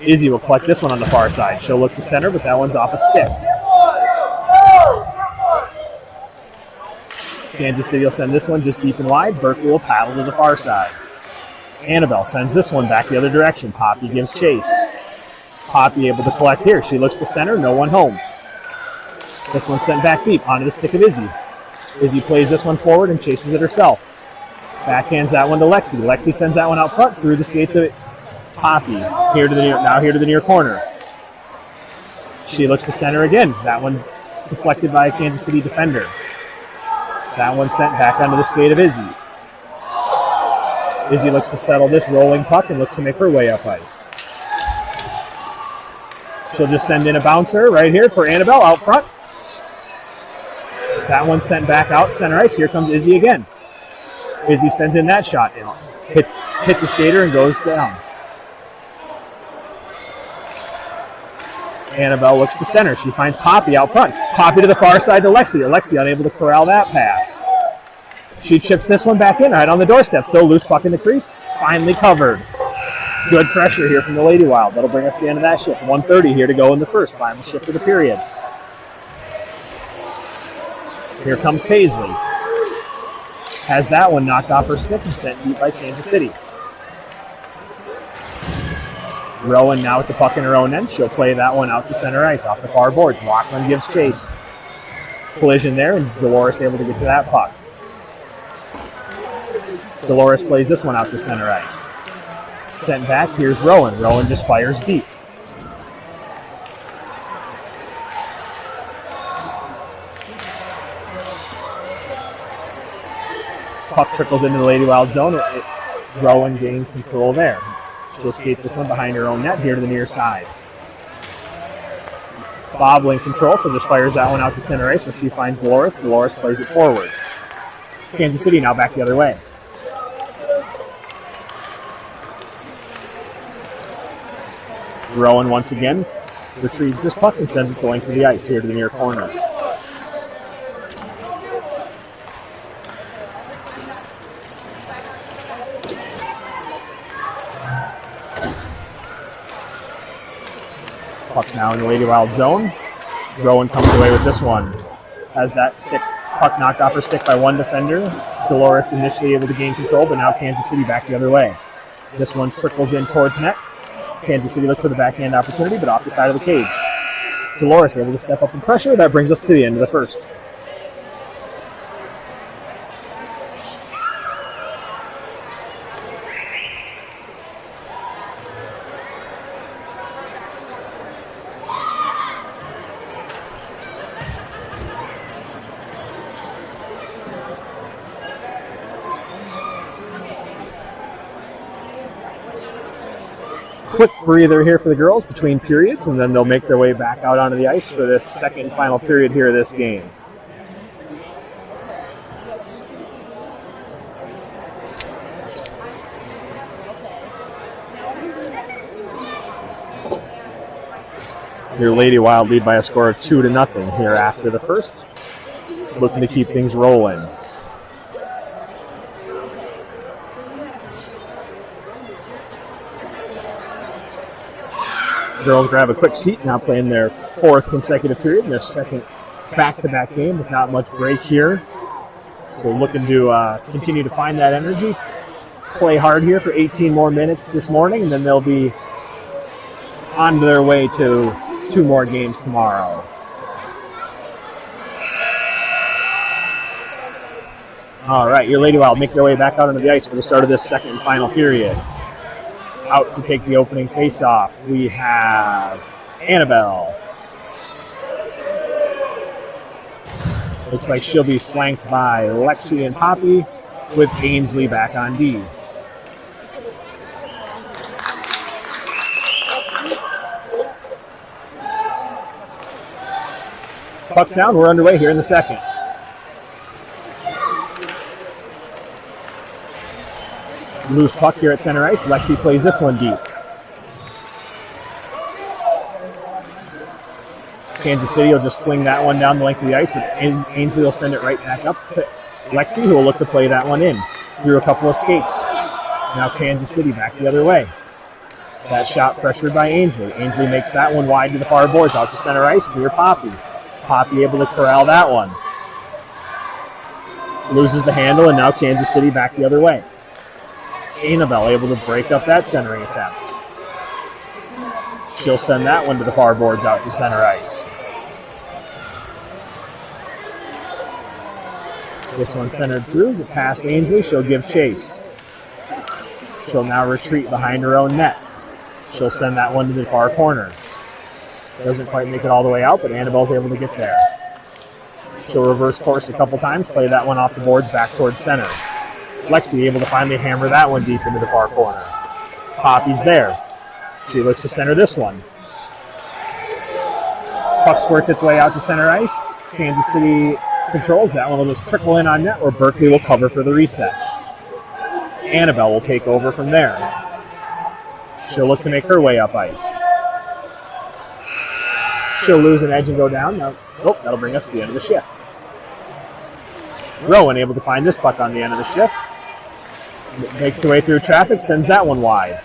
Izzy will collect this one on the far side. She'll look to center, but that one's off a stick. Kansas City will send this one just deep and wide. Berkeley will paddle to the far side. Annabelle sends this one back the other direction. Poppy gives chase. Poppy able to collect here. She looks to center, no one home. This one's sent back deep onto the stick of Izzy. Izzy plays this one forward and chases it herself. Backhands that one to Lexi. Lexi sends that one out front through the skates of Poppy. Here to the near corner. She looks to center again. That one deflected by a Kansas City defender. That one sent back onto the skate of Izzy. Izzy looks to settle this rolling puck and looks to make her way up ice. She'll just send in a bouncer right here for Annabelle out front. That one sent back out center ice. Here comes Izzy again. Izzy sends in that shot. Hits the skater and goes down. Annabelle looks to center. She finds Poppy out front. Poppy to the far side to Lexi. Lexi unable to corral that pass. She chips this one back in right on the doorstep. So loose puck in the crease. Finally covered. Good pressure here from the Lady Wild. That'll bring us to the end of that shift. 1:30 here to go in the first. Final shift of the period. Here comes Paisley. Has that one knocked off her stick and sent deep by Kansas City. Rowan now with the puck in her own end. She'll play that one out to center ice off the far boards. Lachlan gives chase. Collision there, and Dolores able to get to that puck. Dolores plays this one out to center ice. Sent back, here's Rowan. Rowan just fires deep. Puck trickles into the Lady Wild zone. Rowan gains control there. She'll skate this one behind her own net here to the near side. Bobbling control, so just fires that one out to center ice where she finds Dolores. Dolores plays it forward. Kansas City now back the other way. Rowan once again retrieves this puck and sends it the length of the ice here to the near corner. Puck now in the Lady Wild zone. Rowan comes away with this one. Has that puck knocked off her stick by one defender. Dolores initially able to gain control, but now Kansas City back the other way. This one trickles in towards net. Kansas City looks for the backhand opportunity, but off the side of the cage. Dolores able to step up and pressure. That brings us to the end of the first. Quick breather here for the girls between periods, and then they'll make their way back out onto the ice for this second and final period here of this game. Your Lady Wild lead by a score of 2-0 here after the first. Looking to keep things rolling. Girls grab a quick seat, now playing their fourth consecutive period, their second back-to-back game with not much break here. So looking to continue to find that energy, play hard here for 18 more minutes this morning, and then they'll be on their way to 2 more games tomorrow. All right, your Lady Wild make their way back out onto the ice for the start of this second and final period. Out to take the opening face-off, we have Annabelle. Looks like she'll be flanked by Lexi and Poppy, with Ainsley back on D. Puck's down, we're underway here in the second. Loose puck here at center ice. Lexi plays this one deep. Kansas City will just fling that one down the length of the ice, but Ainsley will send it right back up to Lexi, who will look to play that one in through a couple of skates. Now Kansas City back the other way. That shot pressured by Ainsley. Ainsley makes that one wide to the far boards, out to center ice. Near Poppy. Poppy able to corral that one. Loses the handle, and now Kansas City back the other way. Annabelle able to break up that centering attempt. She'll send that one to the far boards, out to center ice. This one centered through, past Ainsley. She'll give chase. She'll now retreat behind her own net. She'll send that one to the far corner. Doesn't quite make it all the way out, but Annabelle's able to get there. She'll reverse course a couple times, play that one off the boards back towards center. Lexi able to finally hammer that one deep into the far corner. Poppy's there. She looks to center this one. Puck squirts its way out to center ice. Kansas City controls that one. Will just trickle in on net, where Berkeley will cover for the reset. Annabelle will take over from there. She'll look to make her way up ice. She'll lose an edge and go down. Now, that'll bring us to the end of the shift. Rowan able to find this puck on the end of the shift. Makes her way through traffic, sends that one wide.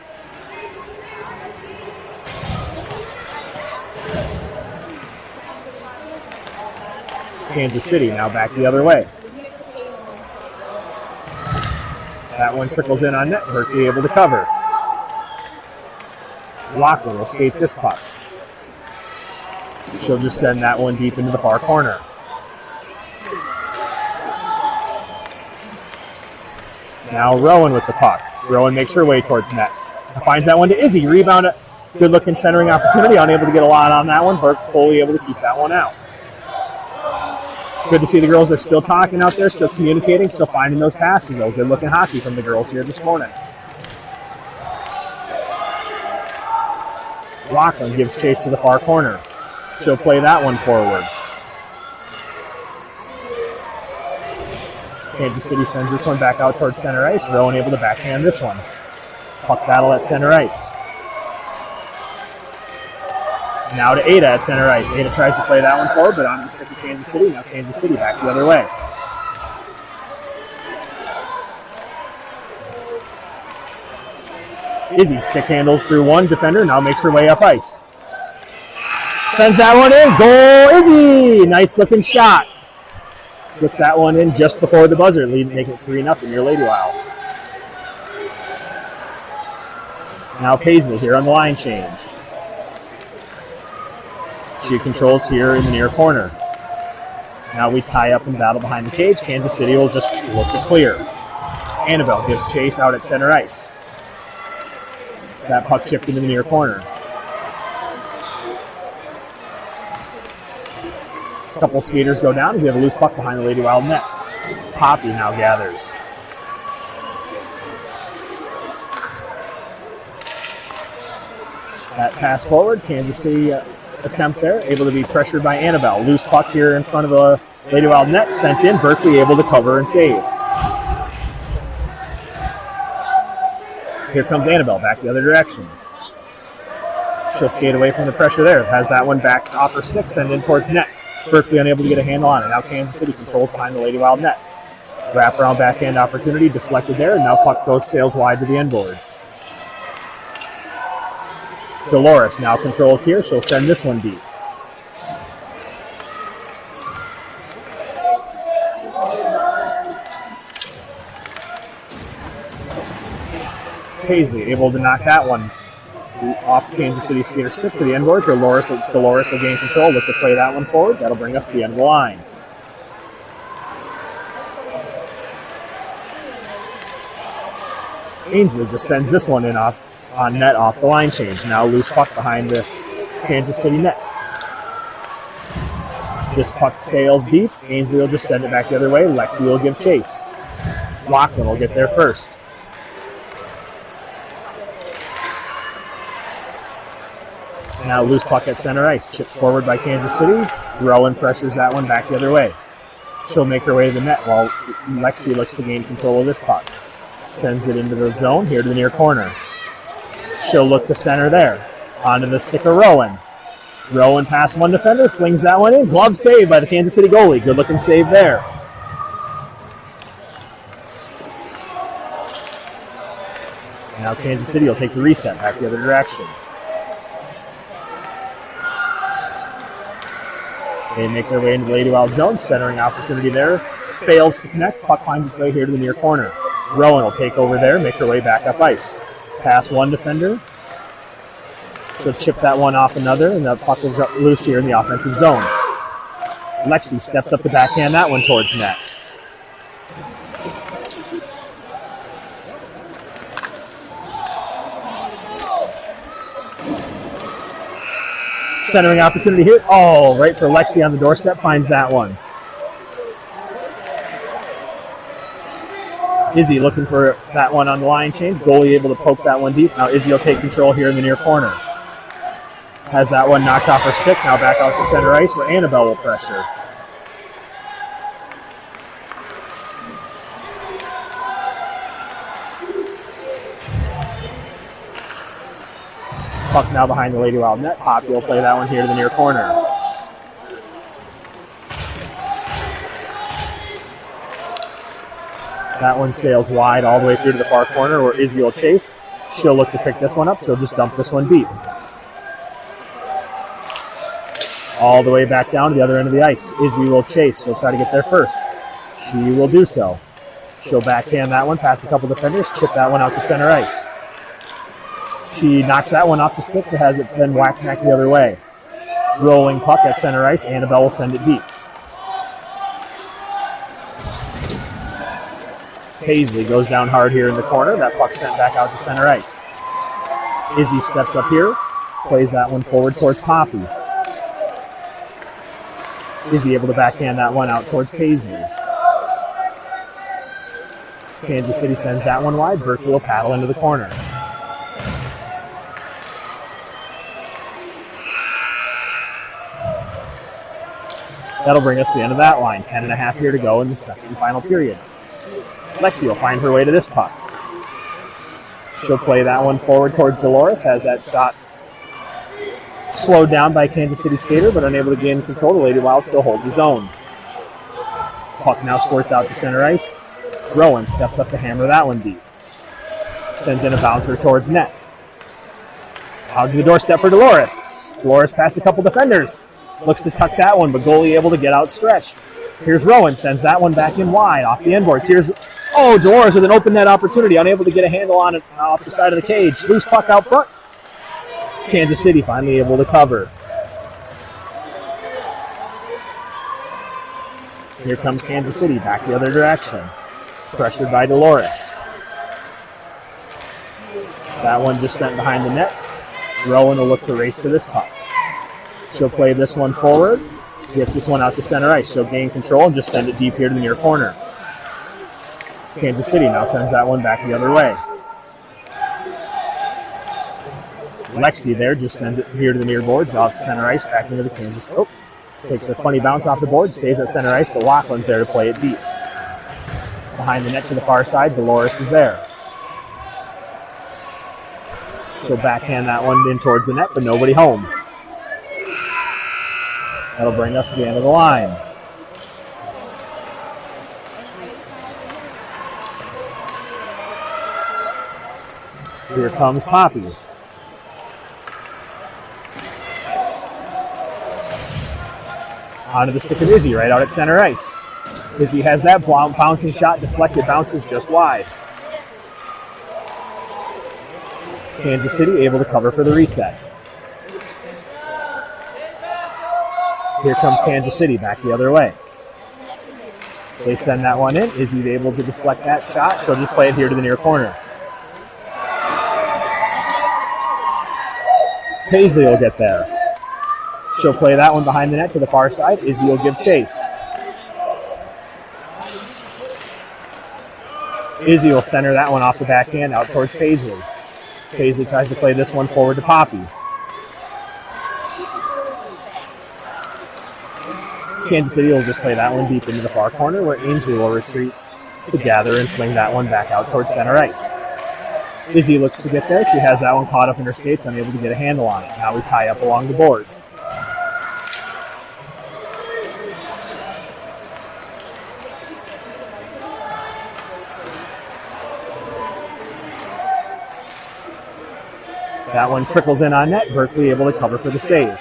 Kansas City now back the other way. That one trickles in on net. Berkeley able to cover. Lachlan will skate this puck. She'll just send that one deep into the far corner. Now Rowan with the puck. Rowan makes her way towards net. Finds that one to Izzy. Rebound. Good looking centering opportunity. Unable to get a lot on that one. Berkeley able to keep that one out. Good to see the girls are still talking out there, still communicating, still finding those passes. Oh, good looking hockey from the girls here this morning. Lachlan gives chase to the far corner. She'll play that one forward. Kansas City sends this one back out towards center ice. Rowan able to backhand this one. Puck battle at center ice. Now to Ada at center ice. Ada tries to play that one forward, but on the stick of Kansas City. Now Kansas City back the other way. Izzy stick handles through one defender, now makes her way up ice. Sends that one in. Goal, Izzy! Nice looking shot. Gets that one in just before the buzzer, making it 3-0 your Lady Wild. Now Paisley here on the line change. She controls here in the near corner. Now we tie up and battle behind the cage. Kansas City will just look to clear. Annabelle gives chase out at center ice. That puck chipped into the near corner. A couple skaters go down as we have a loose puck behind the Lady Wild net. Poppy now gathers. That pass forward, Kansas City attempt there, able to be pressured by Annabelle. Loose puck here in front of the Lady Wild net, sent in. Berkeley able to cover and save. Here comes Annabelle back the other direction. She'll skate away from the pressure there. Has that one back off her stick, send in towards net. Berkeley unable to get a handle on it. Now Kansas City controls behind the Lady Wild net. Wraparound backhand opportunity, deflected there, and now puck sails wide to the end boards. Dolores now controls here. She'll send this one deep. Paisley able to knock that one off the Kansas City skater stick to the end boards. Dolores will gain control. Look to play that one forward. That'll bring us to the end of the line. Ainsley just sends this one in on net off the line change. Now loose puck behind the Kansas City net. This puck sails deep. Ainsley will just send it back the other way. Lexi will give chase. Lachlan will get there first. Now loose puck at center ice. Chipped forward by Kansas City. Rowan pressures that one back the other way. She'll make her way to the net while Lexi looks to gain control of this puck. Sends it into the zone, here to the near corner. She'll look to center there. Onto the sticker, Rowan. Rowan past one defender, flings that one in. Glove save by the Kansas City goalie. Good looking save there. Now Kansas City will take the reset back the other direction. They make their way into the Lady Wild zone. Centering opportunity there. Fails to connect. Puck finds its way here to the near corner. Rowan will take over there, make her way back up ice. Past one defender. She'll chip that one off another, and the puck will get loose here in the offensive zone. Lexi steps up to backhand that one towards net. Centering opportunity here. Oh, right for Lexi on the doorstep, finds that one. Izzy looking for that one on the line change. Goalie able to poke that one deep. Now Izzy will take control here in the near corner. Has that one knocked off her stick. Now back out to center ice where Annabelle will pressure. Puck now behind the Lady Wild net. Poppy will play that one here to the near corner. That one sails wide all the way through to the far corner where Izzy will chase. She'll look to pick this one up. She'll just dump this one deep. All the way back down to the other end of the ice. Izzy will chase. She'll try to get there first. She will do so. She'll backhand that one past a couple defenders. Chip that one out to center ice. She knocks that one off the stick, but has it then whacked back the other way. Rolling puck at center ice. Annabelle will send it deep. Paisley goes down hard here in the corner. That puck sent back out to center ice. Izzy steps up here. Plays that one forward towards Poppy. Izzy able to backhand that one out towards Paisley. Kansas City sends that one wide. Berkeley will paddle into the corner. That'll bring us to the end of that line. 10.5 here to go in the second and final period. Lexi will find her way to this puck. She'll play that one forward towards Dolores. Has that shot slowed down by Kansas City skater, but unable to gain control. The Lady Wild still hold the zone. Puck now squirts out to center ice. Rowan steps up to hammer that one deep. Sends in a bouncer towards net. Out to the doorstep for Dolores. Dolores past a couple defenders. Looks to tuck that one, but goalie able to get outstretched. Here's Rowan, sends that one back in wide off the end boards. Here's, Dolores with an open net opportunity, unable to get a handle on it off the side of the cage. Loose puck out front. Kansas City finally able to cover. Here comes Kansas City back the other direction. Pressured by Dolores. That one just sent behind the net. Rowan will look to race to this puck. She'll play this one forward. Gets this one out to center ice. She'll gain control and just send it deep here to the near corner. Kansas City now sends that one back the other way. Lexi there just sends it here to the near boards, off to center ice, back into the Kansas. Takes a funny bounce off the board, stays at center ice, but Laughlin's there to play it deep. Behind the net to the far side, Dolores is there. She'll backhand that one in towards the net, but nobody home. That'll bring us to the end of the line. Here comes Poppy. Onto the stick of Izzy, right out at center ice. Izzy has that bouncing shot, deflected, bounces just wide. Kansas City able to cover for the reset. Here comes Kansas City back the other way. They send that one in. Izzy's able to deflect that shot. She'll just play it here to the near corner. Paisley will get there. She'll play that one behind the net to the far side. Izzy will give chase. Izzy will center that one off the backhand out towards Paisley. Paisley tries to play this one forward to Poppy. Kansas City will just play that one deep into the far corner where Ainsley will retreat to gather and fling that one back out towards center ice. Izzy looks to get there. She has that one caught up in her skates, unable to get a handle on it. Now we tie up along the boards. That one trickles in on net. Berkeley able to cover for the save.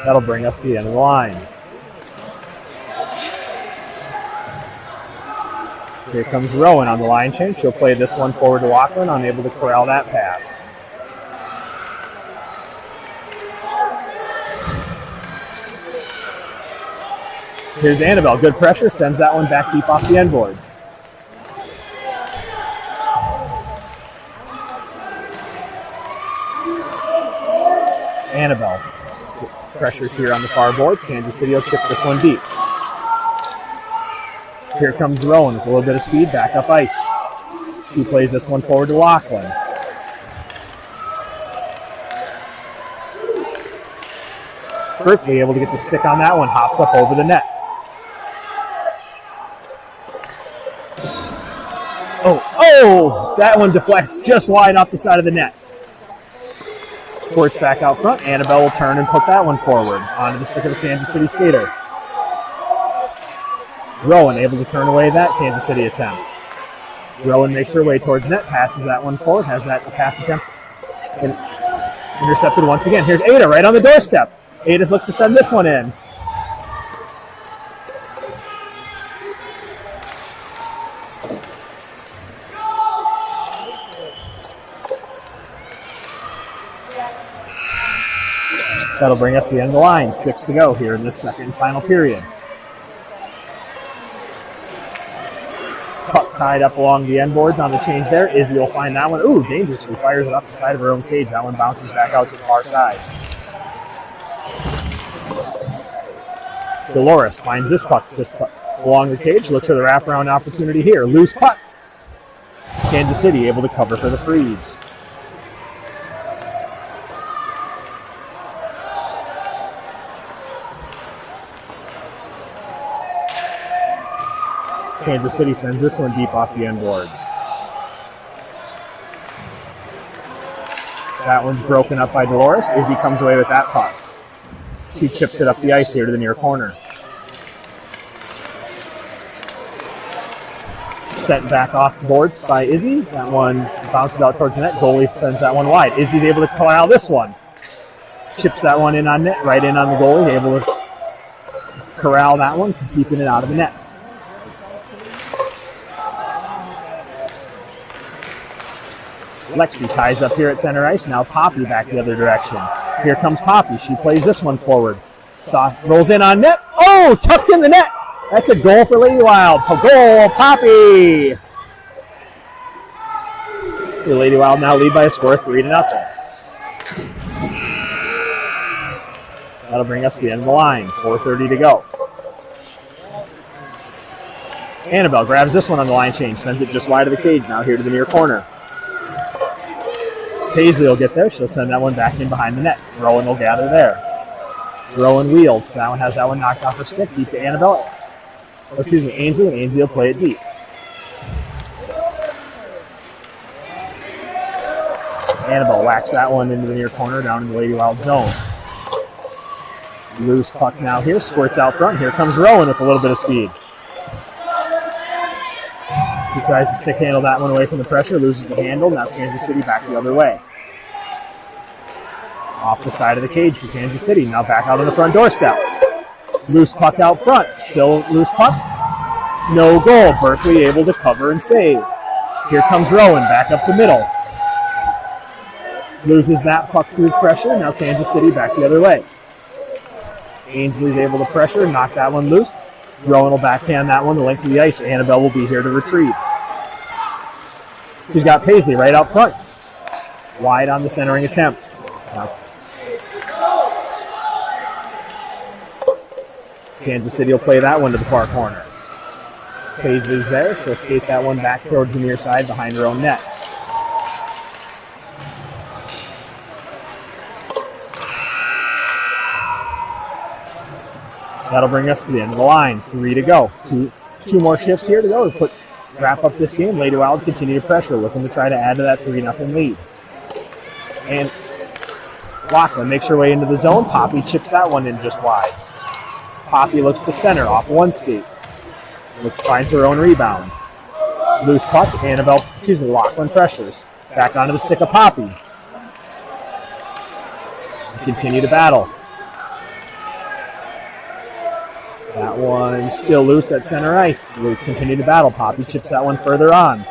That'll bring us to the end of the line. Here comes Rowan on the line change. She'll play this one forward to Lachlan, unable to corral that pass. Here's Annabelle. Good pressure. Sends that one back deep off the end boards. Annabelle. Pressures here on the far boards. Kansas City will chip this one deep. Here comes Rowan with a little bit of speed, back up ice. She plays this one forward to Lachlan. Berkeley able to get the stick on that one, hops up over the net. Oh, that one deflects just wide off the side of the net. Squirts back out front. Annabelle will turn and put that one forward onto the stick of the Kansas City skater. Rowan able to turn away that Kansas City attempt. Rowan makes her way towards net, passes that one forward, has that pass attempt intercepted once again. Here's Ada right on the doorstep. Ada looks to send this one in. That'll bring us to the end of the line. 6 to go here in this second and final period. Puck tied up along the end boards on the change there. Izzy will find that one. Ooh, dangerously fires it up the side of her own cage. That one bounces back out to the far side. Dolores finds this puck just along the cage. Looks for the wraparound opportunity here. Loose puck. Kansas City able to cover for the freeze. Kansas City sends this one deep off the end boards. That one's broken up by Dolores. Izzy comes away with that puck. She chips it up the ice here to the near corner. Sent back off the boards by Izzy. That one bounces out towards the net. Goalie sends that one wide. Izzy's able to corral this one. Chips that one in on net, right in on the goalie. Able to corral that one, keeping it out of the net. Lexi ties up here at center ice. Now Poppy back the other direction. Here comes Poppy. She plays this one forward. Rolls in on net. Oh, tucked in the net. That's a goal for Lady Wild. Goal, Poppy. The Lady Wild now lead by a score of 3-0. That'll bring us to the end of the line. 4:30 to go. Annabelle grabs this one on the line change. Sends it just wide of the cage. Now here to the near corner. Paisley will get there. She'll send that one back in behind the net. Rowan will gather there. Rowan wheels. That one has that one knocked off her stick. Deep to Annabelle. Ainsley. And Ainsley will play it deep. Annabelle whacks that one into the near corner down in the Lady Wild zone. Loose puck now here. Squirts out front. Here comes Rowan with a little bit of speed. She tries to stick handle that one away from the pressure, loses the handle. Now Kansas City back the other way. Off the side of the cage for Kansas City. Now back out on the front doorstep. Loose puck out front. Still loose puck. No goal. Berkeley able to cover and save. Here comes Rowan back up the middle. Loses that puck through pressure. Now Kansas City back the other way. Ainsley's able to pressure and knock that one loose. Rowan will backhand that one the length of the ice. Annabelle will be here to retrieve. She's got Paisley right out front. Wide on the centering attempt. Now, Kansas City will play that one to the far corner. Paisley's there. She'll skate that one back towards the near side behind her own net. That'll bring us to the end of the line. 3 to go. Two 2 more shifts here to go to wrap up this game. Lady Wild continue to pressure, looking to try to add to that 3-0 lead. And Lachlan makes her way into the zone. Poppy chips that one in just wide. Poppy looks to center off one skate. Finds her own rebound. Loose puck. Lachlan pressures. Back onto the stick of Poppy. Continue to battle. That one still loose at center ice. We continue to battle. Poppy chips that one further on.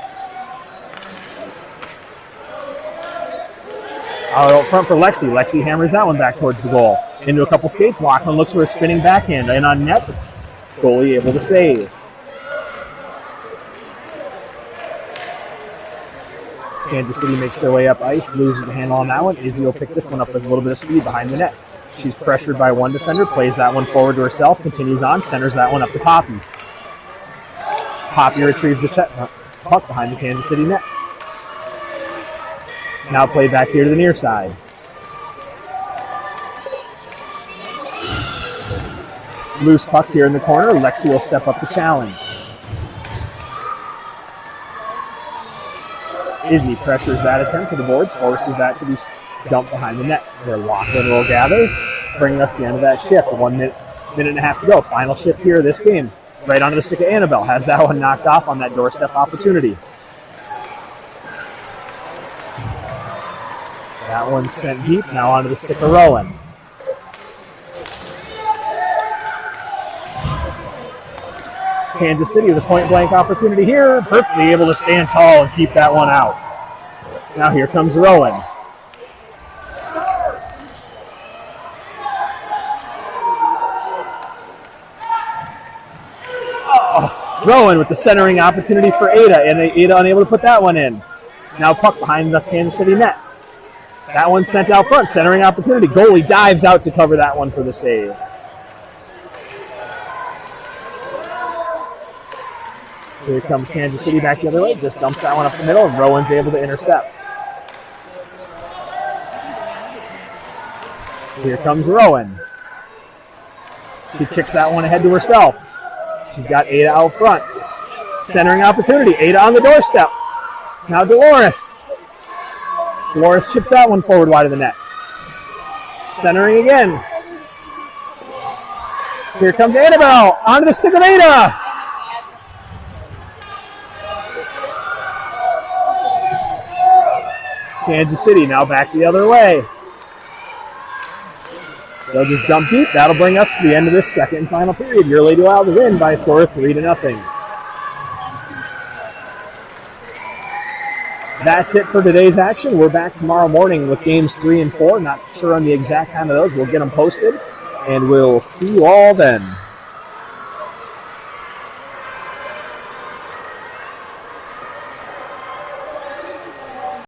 Out front for Lexi. Lexi hammers that one back towards the goal. Into a couple skates. Lachlan looks for a spinning backhand. In on net. Goalie able to save. Kansas City makes their way up ice. Loses the handle on that one. Izzy will pick this one up with a little bit of speed behind the net. She's pressured by one defender. Plays that one forward to herself. Continues on. Centers that one up to Poppy. Poppy retrieves the puck behind the Kansas City net. Now played back here to the near side. Loose puck here in the corner. Lexi will step up to challenge. Izzy pressures that attempt to the boards, forces that to be dumped behind the net, where Lachlan will gather, bringing us to the end of that shift. 1 minute and a half to go. Final shift here of this game. Right onto the stick of Annabelle. Has that one knocked off on that doorstep opportunity. That one's sent deep. Now onto the stick of Rowan. Kansas City with a point-blank opportunity here. Perfectly able to stand tall and keep that one out. Now here comes Rowan. Oh, Rowan with the centering opportunity for Ada, and Ada unable to put that one in. Now puck behind the Kansas City net. That one sent out front. Centering opportunity. Goalie dives out to cover that one for the save. Here comes Kansas City back the other way. Just dumps that one up the middle, and Rowan's able to intercept. Here comes Rowan. She kicks that one ahead to herself. She's got Ada out front. Centering opportunity. Ada on the doorstep. Now Dolores. Dolores chips that one forward wide of the net. Centering again. Here comes Annabelle. Onto the stick of Ada. Kansas City now back the other way. They'll just dump deep. That'll bring us to the end of this second and final period. Your Lady Wild win by a score of 3-0. That's it for today's action. We're back tomorrow morning with games 3 and 4. Not sure on the exact time of those. We'll get them posted, and we'll see you all then.